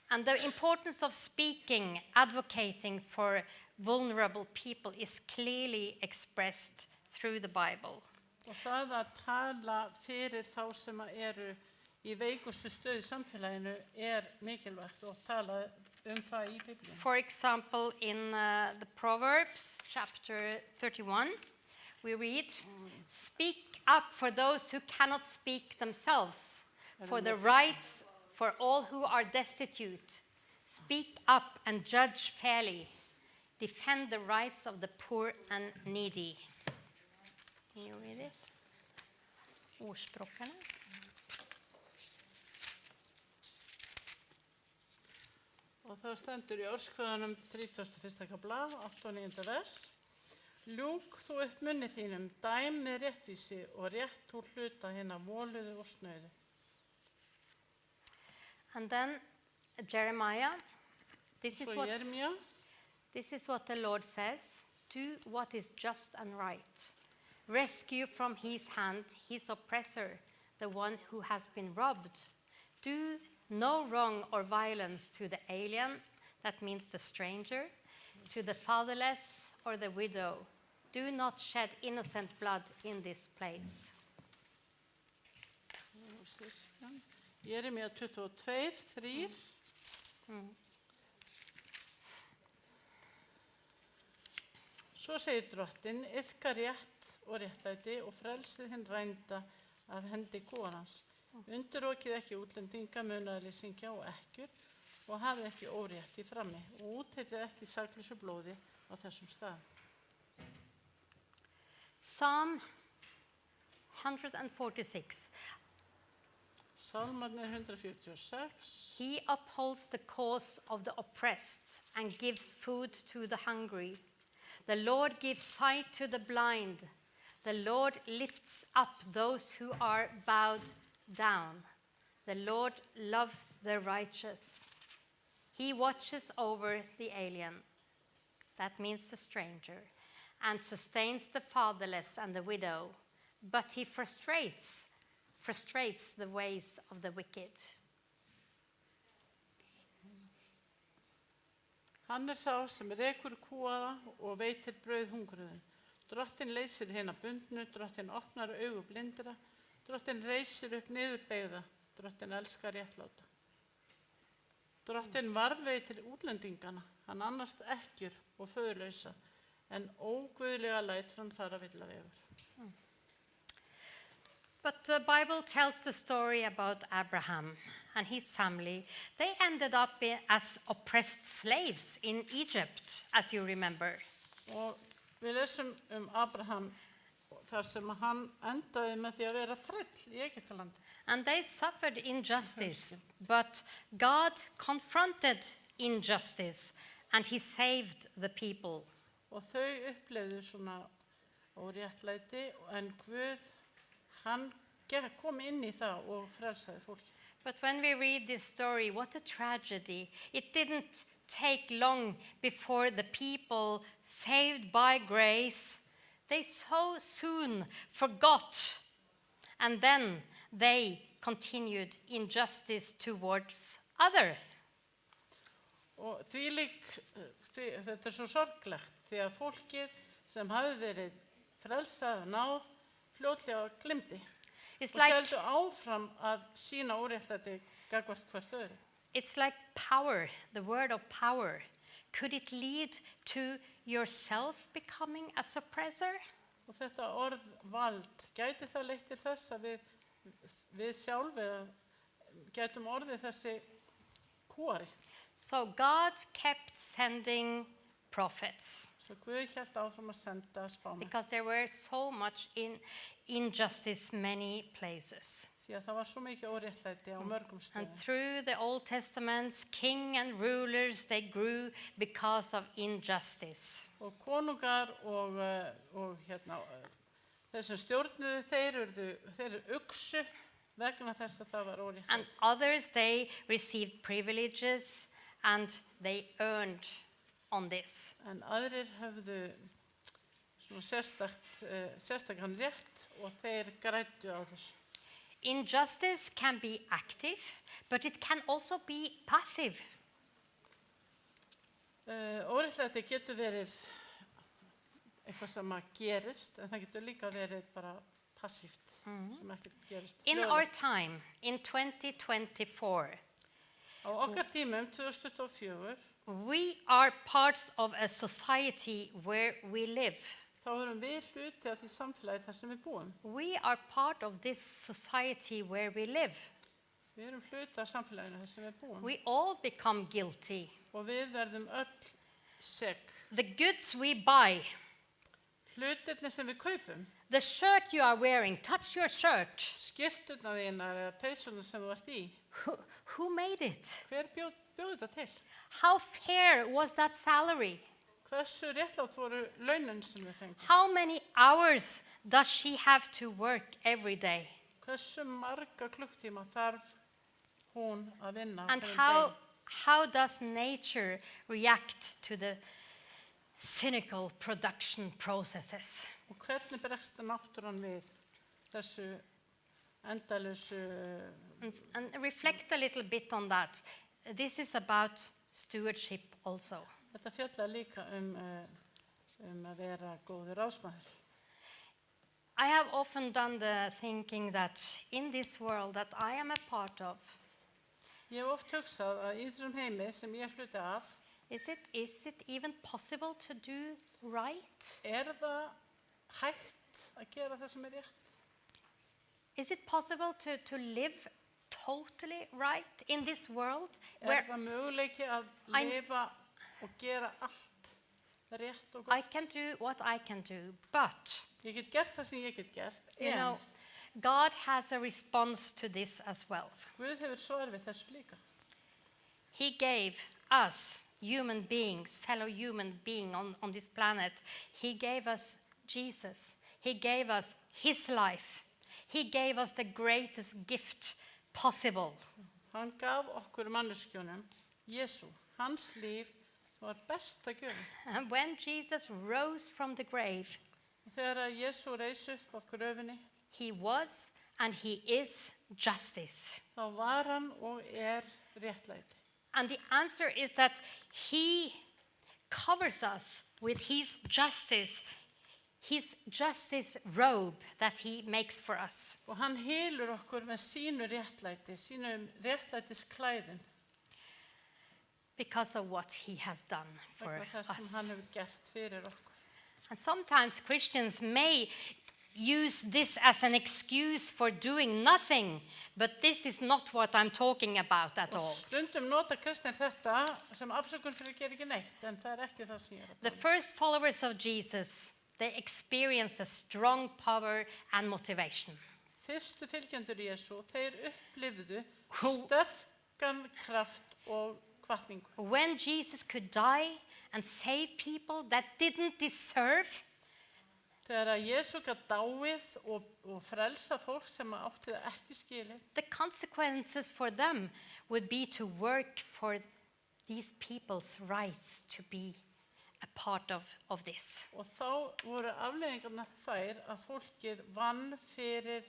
[SPEAKER 2] And the importance of speaking, advocating for vulnerable people is clearly expressed through the Bible.
[SPEAKER 3] Og það að tala fyrir þá sem eru í veikustu stöðu í samfélaginu mikilvægt og tala það í Biblíunni.
[SPEAKER 2] For example, in the Proverbs, chapter 31, we read, "Speak up for those who cannot speak themselves, for the rights for all who are destitute. Speak up and judge fairly. Defend the rights of the poor and needy." Can you read it? Ordspråkene.
[SPEAKER 3] Og það stendur í Orðskviðunum 31. kapla, 8. og 9. vers. Ljúk þú upp munni þínum, dæm með réttvísi og rétt úr hluta hinna voluðu og snauðu.
[SPEAKER 2] And then Jeremiah, this
[SPEAKER 3] Svo
[SPEAKER 2] is
[SPEAKER 3] Jeremía,
[SPEAKER 2] what the Lord says. Do what is just and right. Rescue from his hand his oppressor, the one who has been robbed. Do no wrong or violence to the alien, that means the stranger, to the fatherless or the widow. Do not shed innocent blood in this place.
[SPEAKER 3] Jeremía 22, 3. Svo segir Drottinn, iðka rétt og réttlæti og frelsið hinn rænda af hendi kúarans. Undirokið ekki útlendinga, munaðarlýsingja og ekkjur og hafið ekki órétt í frammi og útheitið ekki saklausu blóði á þessum stað.
[SPEAKER 2] Psalm 146.
[SPEAKER 3] Sálmarnir 146.
[SPEAKER 2] He upholds the cause of the oppressed and gives food to the hungry. The Lord gives sight to the blind. The Lord lifts up those who are bowed down. The Lord loves the righteous. He watches over the alien, that means the stranger, and sustains the fatherless and the widow, but he frustrates the ways of the wicked.
[SPEAKER 3] Hann sá sem rekur kúaða og veitir brauð hungruðum. Drottinn leysir hina bundnu, Drottinn opnar augu blindra, Drottinn reisir upp niðurbeygða, Drottinn elskar réttláta. Drottinn varðveitir útlendingana, hann annast ekkjur og föðurlausa, en óguðlega lætur hann þar að villa vegur.
[SPEAKER 2] But the Bible tells the story about Abraham and his family. They ended up as oppressed slaves in Egypt, as you remember.
[SPEAKER 3] Og við lesum Abraham þar sem hann endaði með því að vera þræll í Egyptalandi.
[SPEAKER 2] And they suffered injustice, but God confronted injustice and he saved the people.
[SPEAKER 3] Og þau upplifðu svona óréttlæti en Guð, hann kom inn í það og frelsaði fólki.
[SPEAKER 2] But when we read this story, what a tragedy. It didn't take long before the people saved by grace, they so soon forgot. And then they continued injustice towards others.
[SPEAKER 3] Og þetta svo sorglegt því að fólkið sem hafði verið frelsað og náð fljótlega glimti.
[SPEAKER 2] It's
[SPEAKER 3] Og
[SPEAKER 2] like,
[SPEAKER 3] héldu áfram að sína óréttlæti gagnvart hvert öðru.
[SPEAKER 2] it's like power, the word of power. Could it lead to yourself becoming a suppressor?
[SPEAKER 3] Og þetta orð vald, gæti það leitt til þess að við sjálf gætum orðið þessi kúari.
[SPEAKER 2] So God kept sending prophets.
[SPEAKER 3] Svo Guð hélt áfram að senda spámenn.
[SPEAKER 2] because there were so much injustice many places.
[SPEAKER 3] Því að það var svo mikið óréttlæti á mörgum
[SPEAKER 2] And
[SPEAKER 3] stöðum.
[SPEAKER 2] through the Old Testaments, king and rulers, they grew because of injustice.
[SPEAKER 3] Og konungar og þeir sem stjórnuðu, þeir uksu vegna þess að það var
[SPEAKER 2] And
[SPEAKER 3] óréttlæti.
[SPEAKER 2] others, they received privileges and they earned on this.
[SPEAKER 3] En aðrir höfðu svona sérstakann rétt og þeir græddu á þessu.
[SPEAKER 2] Injustice can be active, but it can also be passive.
[SPEAKER 3] Óréttlæti getur verið eitthvað sem að gerist, en það getur líka verið bara passíft, sem ekkert gerist.
[SPEAKER 2] In our time, in 2024,
[SPEAKER 3] Á okkar tímum, 2024,
[SPEAKER 2] we are parts of a society where we live.
[SPEAKER 3] þá erum við hluti af því samfélagi þar sem við búum.
[SPEAKER 2] We are part of this society where we live.
[SPEAKER 3] Við erum hluti af samfélaginu þar sem við búum.
[SPEAKER 2] We all become guilty.
[SPEAKER 3] Og við verðum öll sek.
[SPEAKER 2] The goods we buy,
[SPEAKER 3] Hlutirnir sem við kaupum,
[SPEAKER 2] the shirt you are wearing, touch your shirt.
[SPEAKER 3] skyrturnar þínar eða peysurnar sem þú ert í,
[SPEAKER 2] Who made it?
[SPEAKER 3] hver bjóð þetta til?
[SPEAKER 2] How fair was that salary?
[SPEAKER 3] Hversu réttlátt voru launin sem við fengum?
[SPEAKER 2] How many hours does she have to work every day?
[SPEAKER 3] Hversu marga klukktíma þarf hún að vinna
[SPEAKER 2] And
[SPEAKER 3] hverjum
[SPEAKER 2] how does nature react to the cynical production processes?
[SPEAKER 3] Og hvernig bregst náttúran við þessu endalausu
[SPEAKER 2] And reflect a little bit on that. This is about stewardship also.
[SPEAKER 3] Þetta fjallar líka að vera góður ráðsmaður.
[SPEAKER 2] I have often done the thinking that in this world that I am a part of,
[SPEAKER 3] Ég hef oft hugsað að í þessum heimi sem ég hluti af,
[SPEAKER 2] is it even possible to do right?
[SPEAKER 3] það hægt að gera það sem rétt?
[SPEAKER 2] Is it possible to live totally right in this world where
[SPEAKER 3] Það möguleiki að
[SPEAKER 2] I-
[SPEAKER 3] lifa og gera allt rétt og
[SPEAKER 2] I
[SPEAKER 3] gott?
[SPEAKER 2] can do what I can do, but
[SPEAKER 3] Ég get gert það sem ég get gert,
[SPEAKER 2] you know, God has a response to this as well.
[SPEAKER 3] Guð hefur svar við þessu líka.
[SPEAKER 2] He gave us, human beings, fellow human being on this planet, he gave us Jesus. He gave us his life. He gave us the greatest gift possible.
[SPEAKER 3] Hann gaf okkur manneskjónum, Jesú, hans líf var besta gjöfin.
[SPEAKER 2] And when Jesus rose from the grave,
[SPEAKER 3] Og þegar að Jesú reis upp af gröfinni,
[SPEAKER 2] he was and he is justice.
[SPEAKER 3] þá var hann og réttlæti.
[SPEAKER 2] And the answer is that he covers us with his justice robe that he makes for us.
[SPEAKER 3] Og hann hylur okkur með sínu réttlæti, sínum réttlætisklæðum,
[SPEAKER 2] Because of what he has done for
[SPEAKER 3] vegna þess sem
[SPEAKER 2] us.
[SPEAKER 3] hann hefur gert fyrir okkur.
[SPEAKER 2] And sometimes Christians may use this as an excuse for doing nothing, but this is not what I'm talking about at
[SPEAKER 3] Og
[SPEAKER 2] all.
[SPEAKER 3] stundum nota kristnir þetta sem afsökun fyrir að gera ekki neitt, en það ekki það sem ég að
[SPEAKER 2] The first followers of Jesus, they experienced a strong power and motivation.
[SPEAKER 3] Fyrstu fylgjendur Jesú, þeir upplifðu
[SPEAKER 2] Who-
[SPEAKER 3] sterkan kraft og hvatningu.
[SPEAKER 2] When Jesus could die and save people that didn't deserve,
[SPEAKER 3] Þegar að Jesú gat dáið og frelsa fólk sem átti það ekki skilið,
[SPEAKER 2] the consequences for them would be to work for these people's rights to be a part of this.
[SPEAKER 3] og þá voru afleiðingarnar þær að fólkið vann fyrir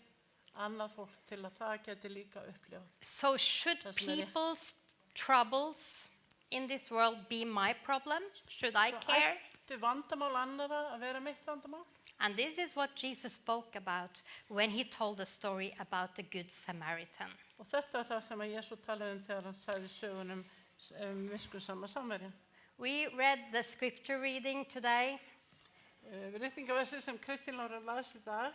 [SPEAKER 3] annað fólk til að það geti líka upplifað.
[SPEAKER 2] So should
[SPEAKER 3] That's very-
[SPEAKER 2] people's troubles in this world be my problem? Should I
[SPEAKER 3] Svo
[SPEAKER 2] care?
[SPEAKER 3] ættu vandamál annara að vera mitt vandamál.
[SPEAKER 2] And this is what Jesus spoke about when he told the story about the Good Samaritan.
[SPEAKER 3] Og þetta er það sem að Jesú talaði þegar hann sagði sögunum miskunnsama samverjan.
[SPEAKER 2] We read the scripture reading today.
[SPEAKER 3] Ritningaversi sem Kristín Lára las í dag.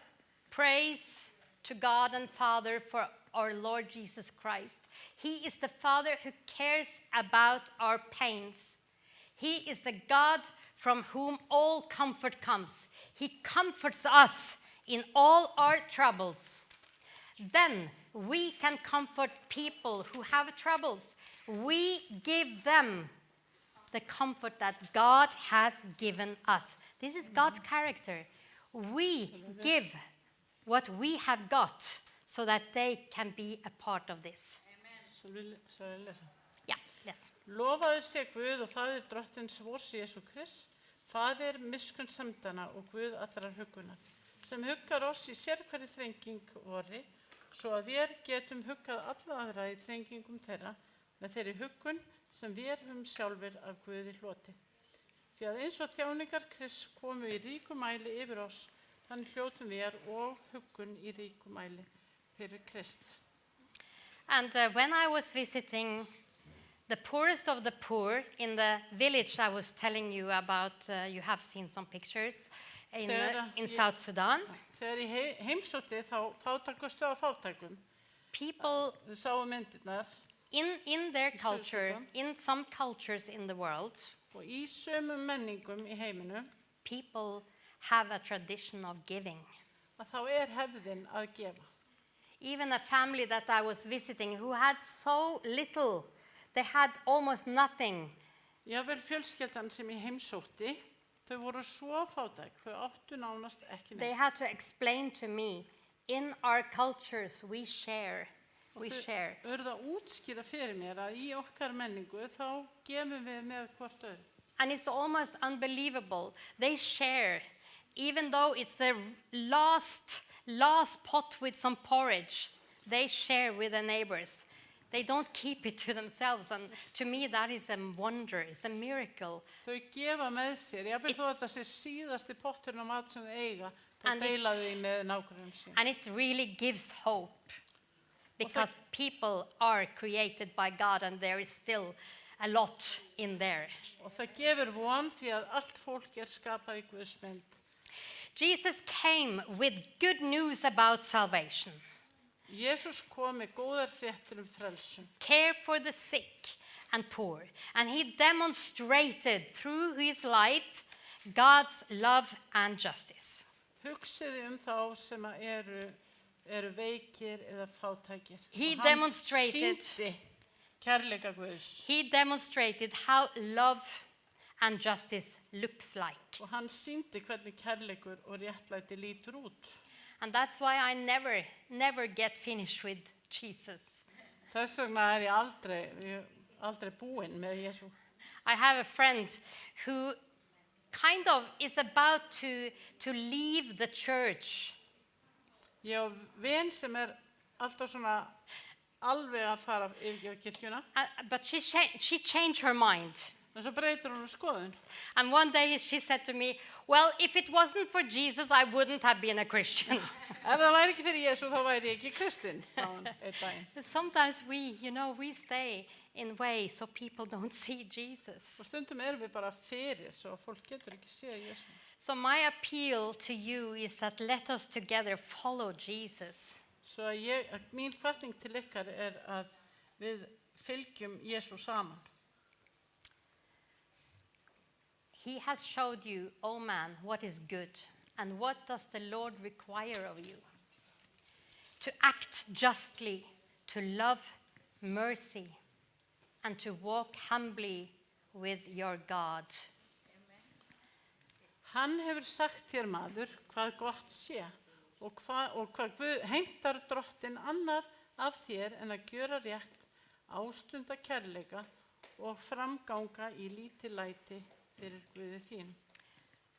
[SPEAKER 2] Praise to God and Father for our Lord Jesus Christ. He is the Father who cares about our pains. He is the God from whom all comfort comes. He comforts us in all our troubles. Then we can comfort people who have troubles. We give them the comfort that God has given us. This is God's character. We give what we have got so that they can be a part of this.
[SPEAKER 3] Svo ég lesa.
[SPEAKER 2] Yeah, yes.
[SPEAKER 3] Lofaðu sé Guð og Faðir drottins vors Jesú Krist, Faðir miskunnsemdana og Guð allrar huggunar, sem huggar oss í sérhverri þrenging vorri, svo að við getum huggað alla aðra í þrengingum þeirra með þeirri huggun sem við höfum sjálfur af Guði hlotið. Því að eins og þjáningar Krists komu í ríkum mæli yfir oss, þannig hljótum við og huggun í ríkum mæli fyrir Krist.
[SPEAKER 2] And when I was visiting the poorest of the poor in the village I was telling you about, you have seen some pictures in South Sudan.
[SPEAKER 3] Þegar ég heimsótti þá fátækustu af fátækum,
[SPEAKER 2] People
[SPEAKER 3] við sáum myndirnar
[SPEAKER 2] in their
[SPEAKER 3] South
[SPEAKER 2] culture,
[SPEAKER 3] Sudan.
[SPEAKER 2] in some cultures in the world,
[SPEAKER 3] og í sömu menningum í heiminum,
[SPEAKER 2] people have a tradition of giving.
[SPEAKER 3] að þá hefðin að gefa.
[SPEAKER 2] Even a family that I was visiting who had so little, they had almost nothing.
[SPEAKER 3] Jafnvel fjölskyldan sem ég heimsótti, þau voru svo fátæk, þau áttu nánast ekki
[SPEAKER 2] They
[SPEAKER 3] neitt.
[SPEAKER 2] had to explain to me, in our cultures we share. We share.
[SPEAKER 3] Þau urðu að útskýra fyrir mér að í okkar menningu þá gefum við með hvort öðru.
[SPEAKER 2] And it's almost unbelievable. They share, even though it's the last pot with some porridge, they share with the neighbors. They don't keep it to themselves. And to me, that is a wonder. It's a miracle.
[SPEAKER 3] Þau gefa með sér, jafnvel þó að þetta sé síðasti potturinn á mat sem þau eiga, þá
[SPEAKER 2] And
[SPEAKER 3] deila þau með nágrunum sín.
[SPEAKER 2] And it really gives hope. Because people are created by God and there is still a lot in there.
[SPEAKER 3] Og það gefur von því að allt fólk skapað í Guðs mynd.
[SPEAKER 2] Jesus came with good news about salvation.
[SPEAKER 3] Jesús kom með góðar fréttir frelsun.
[SPEAKER 2] Care for the sick and poor. And he demonstrated through his life God's love and justice.
[SPEAKER 3] Hugsiði þá sem eru veikir eða fátækir.
[SPEAKER 2] He
[SPEAKER 3] Og hann
[SPEAKER 2] demonstrated-
[SPEAKER 3] sýndi kærleika Guðs.
[SPEAKER 2] He demonstrated how love and justice looks like.
[SPEAKER 3] Og hann sýndi hvernig kærleikur og réttlæti lítur út.
[SPEAKER 2] And that's why I never get finished with Jesus.
[SPEAKER 3] Þess vegna ég aldrei búinn með Jesú.
[SPEAKER 2] I have a friend who kind of is about to leave the church.
[SPEAKER 3] Ég á vin sem alltaf svona alveg að fara yfirgefa kirkjuna.
[SPEAKER 2] But she changed her mind.
[SPEAKER 3] En svo breytir hún skoðun.
[SPEAKER 2] And one day she said to me, well, if it wasn't for Jesus, I wouldn't have been a Christian.
[SPEAKER 3] Ef það væri ekki fyrir Jesú, þá væri ég ekki kristinn, sagði hún einn daginn.
[SPEAKER 2] Sometimes we stay in ways so people don't see Jesus.
[SPEAKER 3] Og stundum við bara fyrir, svo að fólk getur ekki séð Jesú.
[SPEAKER 2] So my appeal to you is that let us together follow Jesus.
[SPEAKER 3] Svo að mín hvatning til ykkar að við fylgjum Jesú saman.
[SPEAKER 2] He has showed you, oh man, what is good, and what does the Lord require of you? To act justly, to love mercy, and to walk humbly with your God.
[SPEAKER 3] Hann hefur sagt þér maður hvað gott sé og hvað heimtar drottinn annað af þér en að gjöra rétt, ástunda kærleika og framganga í lítillæti fyrir Guði þín.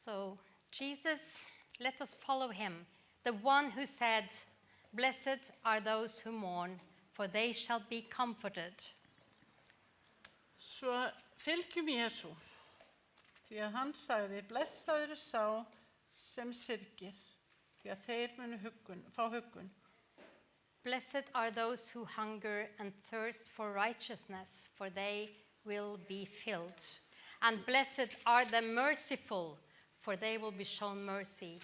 [SPEAKER 2] So, Jesus, let us follow him, the one who said, blessed are those who mourn, for they shall be comforted.
[SPEAKER 3] Svo fylgjum Jesú, því að hann sagði, blessaður sá sem syrgir, því að þeir munu fá huggun.
[SPEAKER 2] Blessed are those who hunger and thirst for righteousness, for they will be filled. And blessed are the merciful, for they will be shown mercy.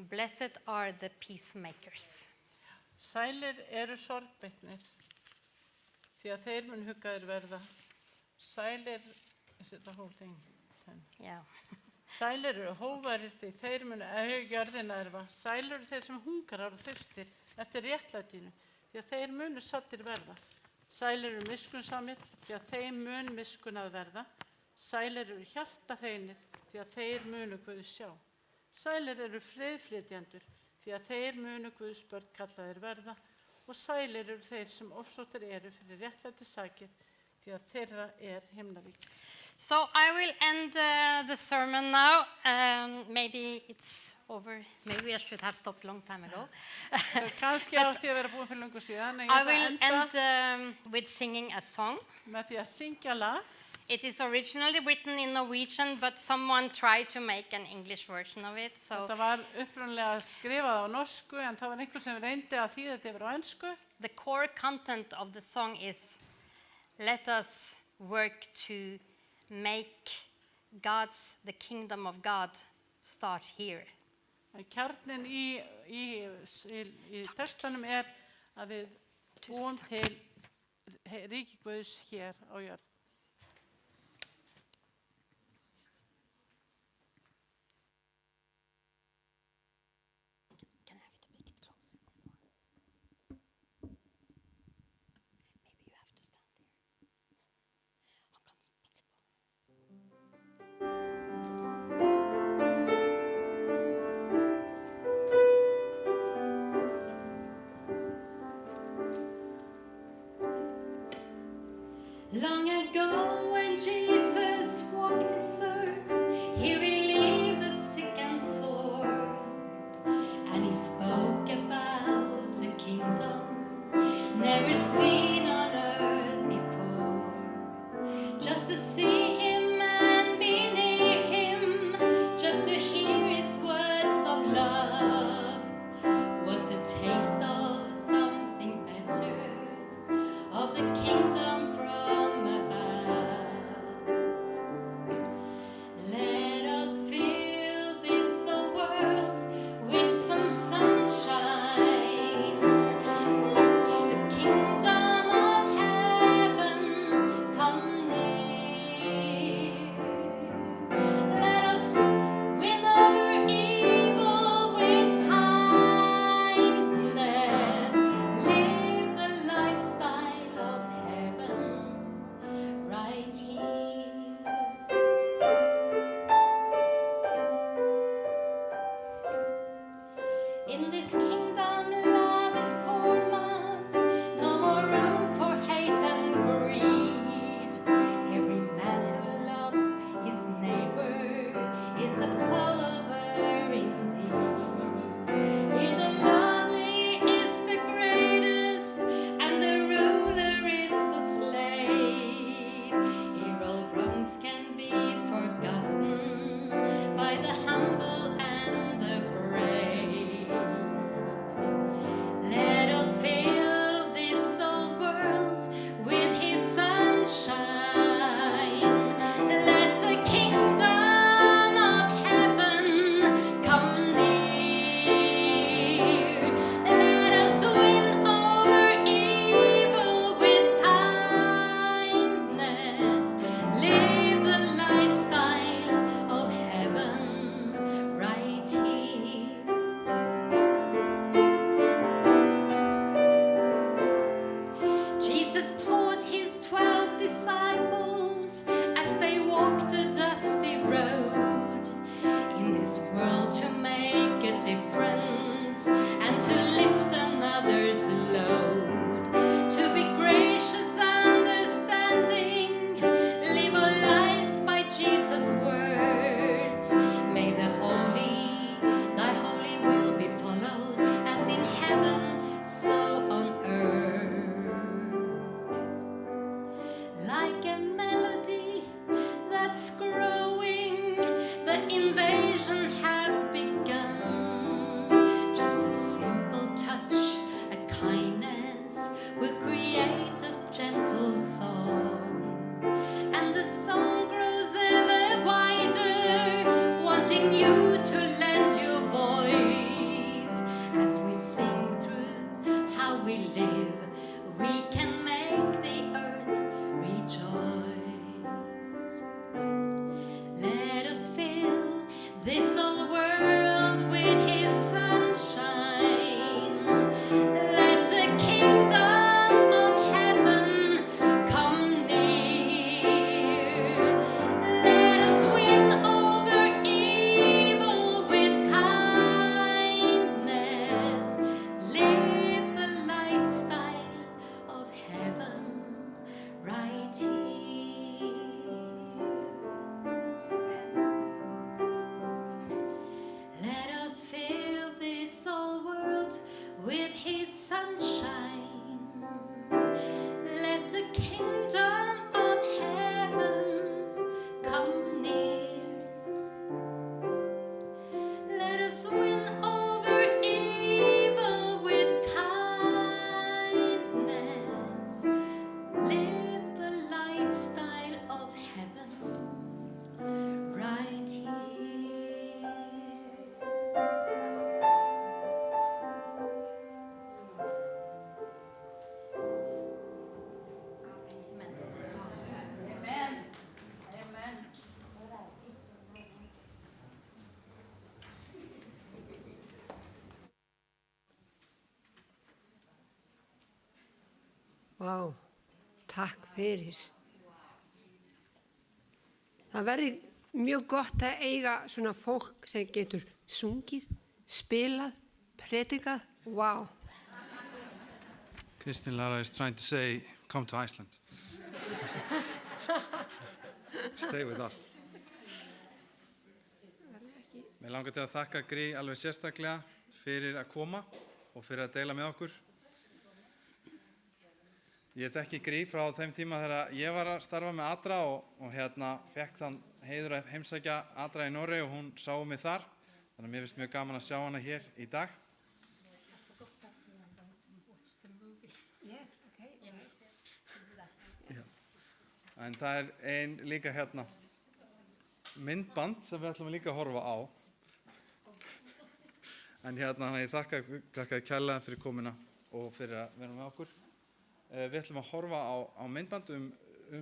[SPEAKER 2] Blessed are the peacemakers.
[SPEAKER 3] Sælir eru sorgbeitnir, því að þeir munu huggaðir verða. Sælir, is it the whole thing?
[SPEAKER 2] Yeah.
[SPEAKER 3] Sælir eru hóvarir því þeir munu eiga jörðina erfa. Sælir eru þeir sem hungrar og þyrstir eftir réttlætinu því að þeir munu saddir verða. Sælir eru miskunnsamir því að þeim mun miskunnað verða. Sælir eru hjartahreinir því að þeir munu Guðs sjá. Sælir eru friðflytjendur því að þeir munu Guðs börn kallaðir verða. Og sælir eru þeir sem ofsóttir eru fyrir réttlæti sakir því að þeirra himnaríki.
[SPEAKER 2] So I will end the sermon now. Maybe it's over. Maybe I should have stopped a long time ago.
[SPEAKER 3] Kannski átti að vera búin fyrir löngu síðan, en ég
[SPEAKER 2] I
[SPEAKER 3] ætla að
[SPEAKER 2] will
[SPEAKER 3] enda
[SPEAKER 2] end with singing a song.
[SPEAKER 3] með því að syngja lag.
[SPEAKER 2] It is originally written in Norwegian, but someone tried to make an English version of it. So
[SPEAKER 3] Þetta var upprunalega skrifað á norsku, en það var einhver sem reyndi að þýða þetta yfir á ensku.
[SPEAKER 2] the core content of the song is, let us work to make the kingdom of God start here.
[SPEAKER 3] En kjarninn í textanum að við búum til ríki Guðs hér á jörð.
[SPEAKER 2] Can I have it a bit closer? Maybe you have to stand there. Han kan passe på. Long ago when Jesus walked this earth, he relieved the sick and sore, and he spoke about a kingdom never seen on earth before. Just to see him and be near him, just to hear his words of love, was the taste of something better, of the kingdom from above. Let us fill this old world with some sunshine. Let the kingdom of heaven come near. Let us win over evil with kindness. Live the lifestyle of heaven right here. In this kingdom, love is foremost. No more room for hate and greed. Every man who loves his neighbor is a follower indeed. Here the lovely is the greatest, and the ruler is the slave. Here all wrongs can be forgotten by the humble and the brave. Let us fill this old world with his sunshine. Let the kingdom of heaven come near. Let us win over evil with kindness. Live the lifestyle of heaven right here. Jesus taught his 12 disciples as they walked the dusty road in this world to make a difference and to lift another's load, to be gracious, understanding, live our lives by Jesus' words. May thy holy will be followed, as in heaven, so on earth. Like a melody that's growing, the invasion have begun. Just a simple touch, a kindness will create a gentle song. And the song grows ever wider, wanting you to lend your voice. As we sing through how we live, we can make the earth rejoice. Let us fill
[SPEAKER 4] kingdom of heaven come near. Let us win over evil with kindness. Live the lifestyle of heaven right here.
[SPEAKER 1] Vá, takk fyrir. Það verður mjög gott að eiga svona fólk sem getur sungið, spilað, predikað. Vá.
[SPEAKER 5] Kristín Lara is trying to say, come to Iceland. Stay with us. Mér langar til að þakka Gry alveg sérstaklega fyrir að koma og fyrir að deila með okkur. Ég þekki Gry frá þeim tíma þegar ég var að starfa með Adra og fekk þann heiður að heimsækja Adra í Noregi og hún sá mig þar. Þannig að mér finnst mjög gaman að sjá hana hér í dag. En það ein líka myndband sem við ætlum líka að horfa á. En ég þakka kærlega fyrir komuna og fyrir að vera með okkur. Við ætlum að horfa á myndband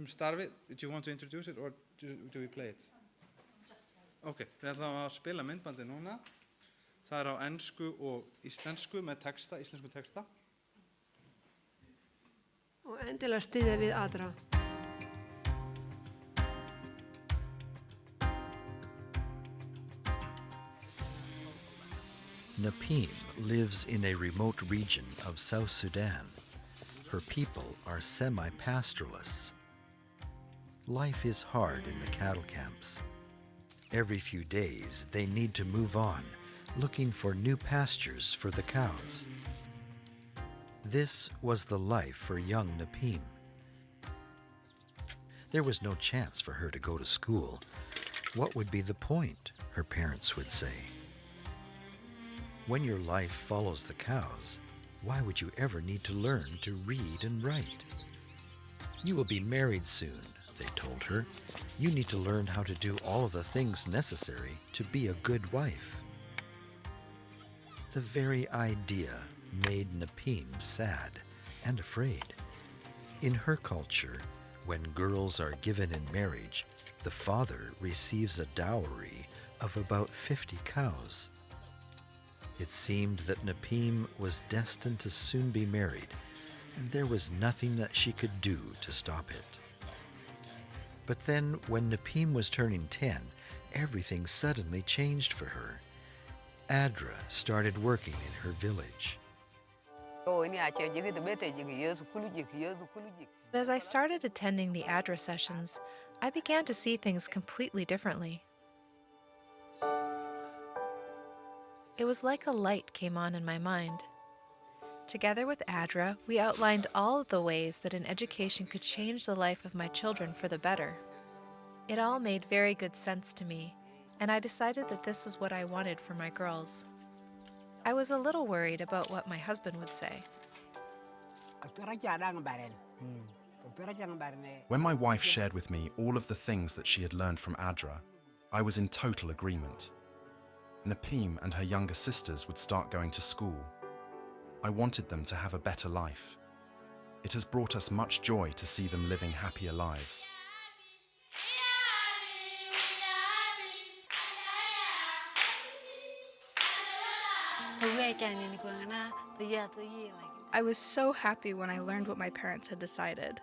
[SPEAKER 5] starfið. Do you want to introduce it or do we play it? Ok, við ætlum að spila myndbandi núna. Það á ensku og íslensku með texta, íslensku texta.
[SPEAKER 1] Og endilega styðja við Adra.
[SPEAKER 6] Napim lives in a remote region of South Sudan. Her people are semi-pastoralists. Life is hard in the cattle camps. Every few days, they need to move on, looking for new pastures for the cows. This was the life for young Napim. There was no chance for her to go to school. What would be the point, her parents would say. When your life follows the cows, why would you ever need to learn to read and write? You will be married soon, they told her. You need to learn how to do all of the things necessary to be a good wife. The very idea made Napim sad and afraid. In her culture, when girls are given in marriage, the father receives a dowry of about 50 cows. It seemed that Napim was destined to soon be married, and there was nothing that she could do to stop it. But then, when Napim was turning 10, everything suddenly changed for her. Adra started working in her village.
[SPEAKER 7] As I started attending the Adra sessions, I began to see things completely differently. It was like a light came on in my mind. Together with Adra, we outlined all of the ways that an education could change the life of my children for the better. It all made very good sense to me, and I decided that this is what I wanted for my girls. I was a little worried about what my husband would say.
[SPEAKER 8] When my wife shared with me all of the things that she had learned from Adra, I was in total agreement. Napim and her younger sisters would start going to school. I wanted them to have a better life. It has brought us much joy to see them living happier lives.
[SPEAKER 9] I was so happy when I learned what my parents had decided.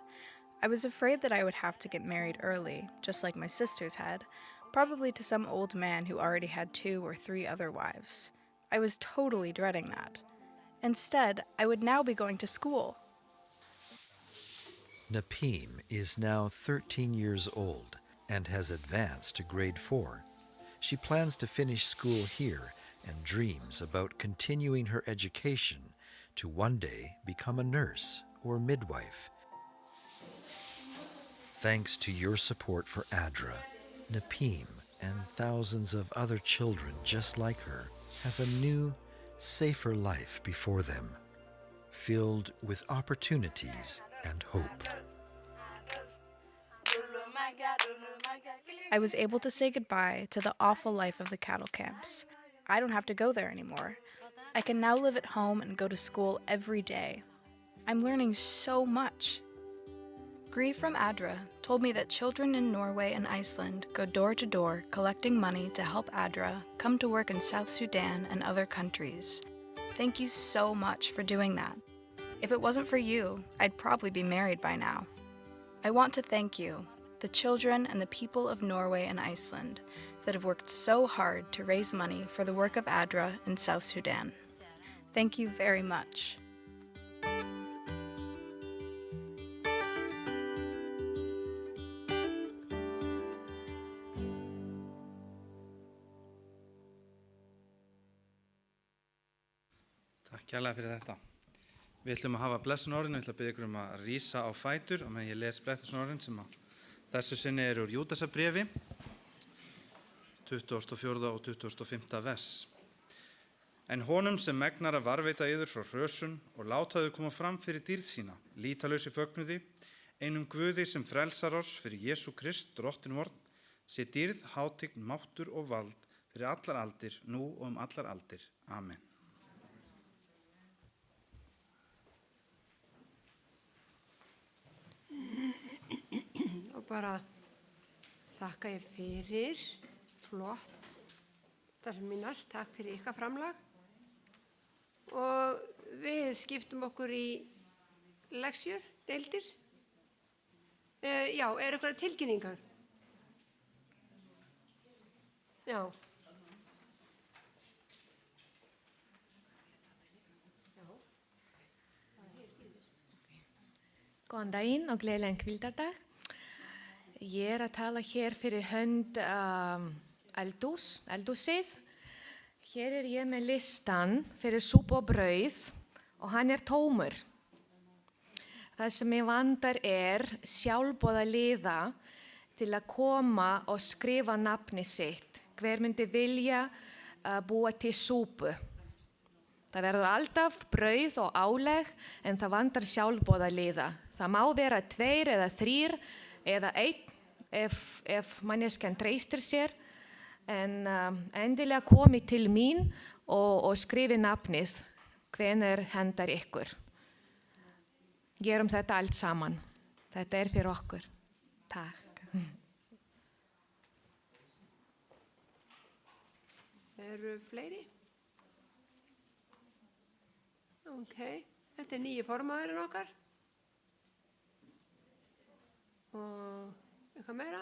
[SPEAKER 9] I was afraid that I would have to get married early, just like my sisters had, probably to some old man who already had 2 or 3 other wives. I was totally dreading that. Instead, I would now be going to school.
[SPEAKER 6] Napim is now 13 years old and has advanced to grade 4. She plans to finish school here and dreams about continuing her education to one day become a nurse or midwife. Thanks to your support for Adra, Napim and thousands of other children just like her have a new, safer life before them, filled with opportunities and hope.
[SPEAKER 9] I was able to say goodbye to the awful life of the cattle camps. I don't have to go there anymore. I can now live at home and go to school every day. I'm learning so much. Gry from Adra told me that children in Norway and Iceland go door to door collecting money to help Adra come to work in South Sudan and other countries. Thank you so much for doing that. If it wasn't for you, I'd probably be married by now. I want to thank you, the children and the people of Norway and Iceland that have worked so hard to raise money for the work of Adra in South Sudan. Thank you very much.
[SPEAKER 5] Takk kærlega fyrir þetta. Við ætlum að hafa blessunarorðin, við ætlum að biðja ykkur að rísa á fætur og meðan ég les blessunarorðin sem að þessu sinni eru úr Júdasarbréfi, 24. og 25. vers. En honum sem megnar að varveita yður frá hrösun og láta þau koma fram fyrir dýrð sína, lítalausi fögnuði, einum Guði sem frelsar oss fyrir Jesú Krist, drottin vorn, sé dýrð, hátign, máttur og vald fyrir allar aldir, nú og allar aldir. Amen.
[SPEAKER 1] Og bara þakka ég fyrir, flott, starfsemi mínar, takk fyrir ykkar framlag. Og við skiptum okkur í leksjur, deildir. Já, eru eitthvað tilkynningar? Já.
[SPEAKER 10] Góðan daginn og gleðilegan hvíldardag. Ég að tala hér fyrir hönd eldhúsið. Hér ég með listan fyrir súpu og brauð og hann tómur. Það sem ég vandar sjálfboðaliða til að koma og skrifa nafni sitt. Hver myndi vilja búa til súpu? Það verður alltaf brauð og álegg en það vandar sjálfboðaliða. Það má vera 2 eða 3 eða 1 ef manneskjan treystir sér. En endilega komi til mín og skrifi nafnið hvenær hendar ykkur. Gerum þetta allt saman. Þetta fyrir okkur. Takk.
[SPEAKER 1] Eru fleiri? Ok, þetta nýji formaðurinn okkar. Og eitthvað meira?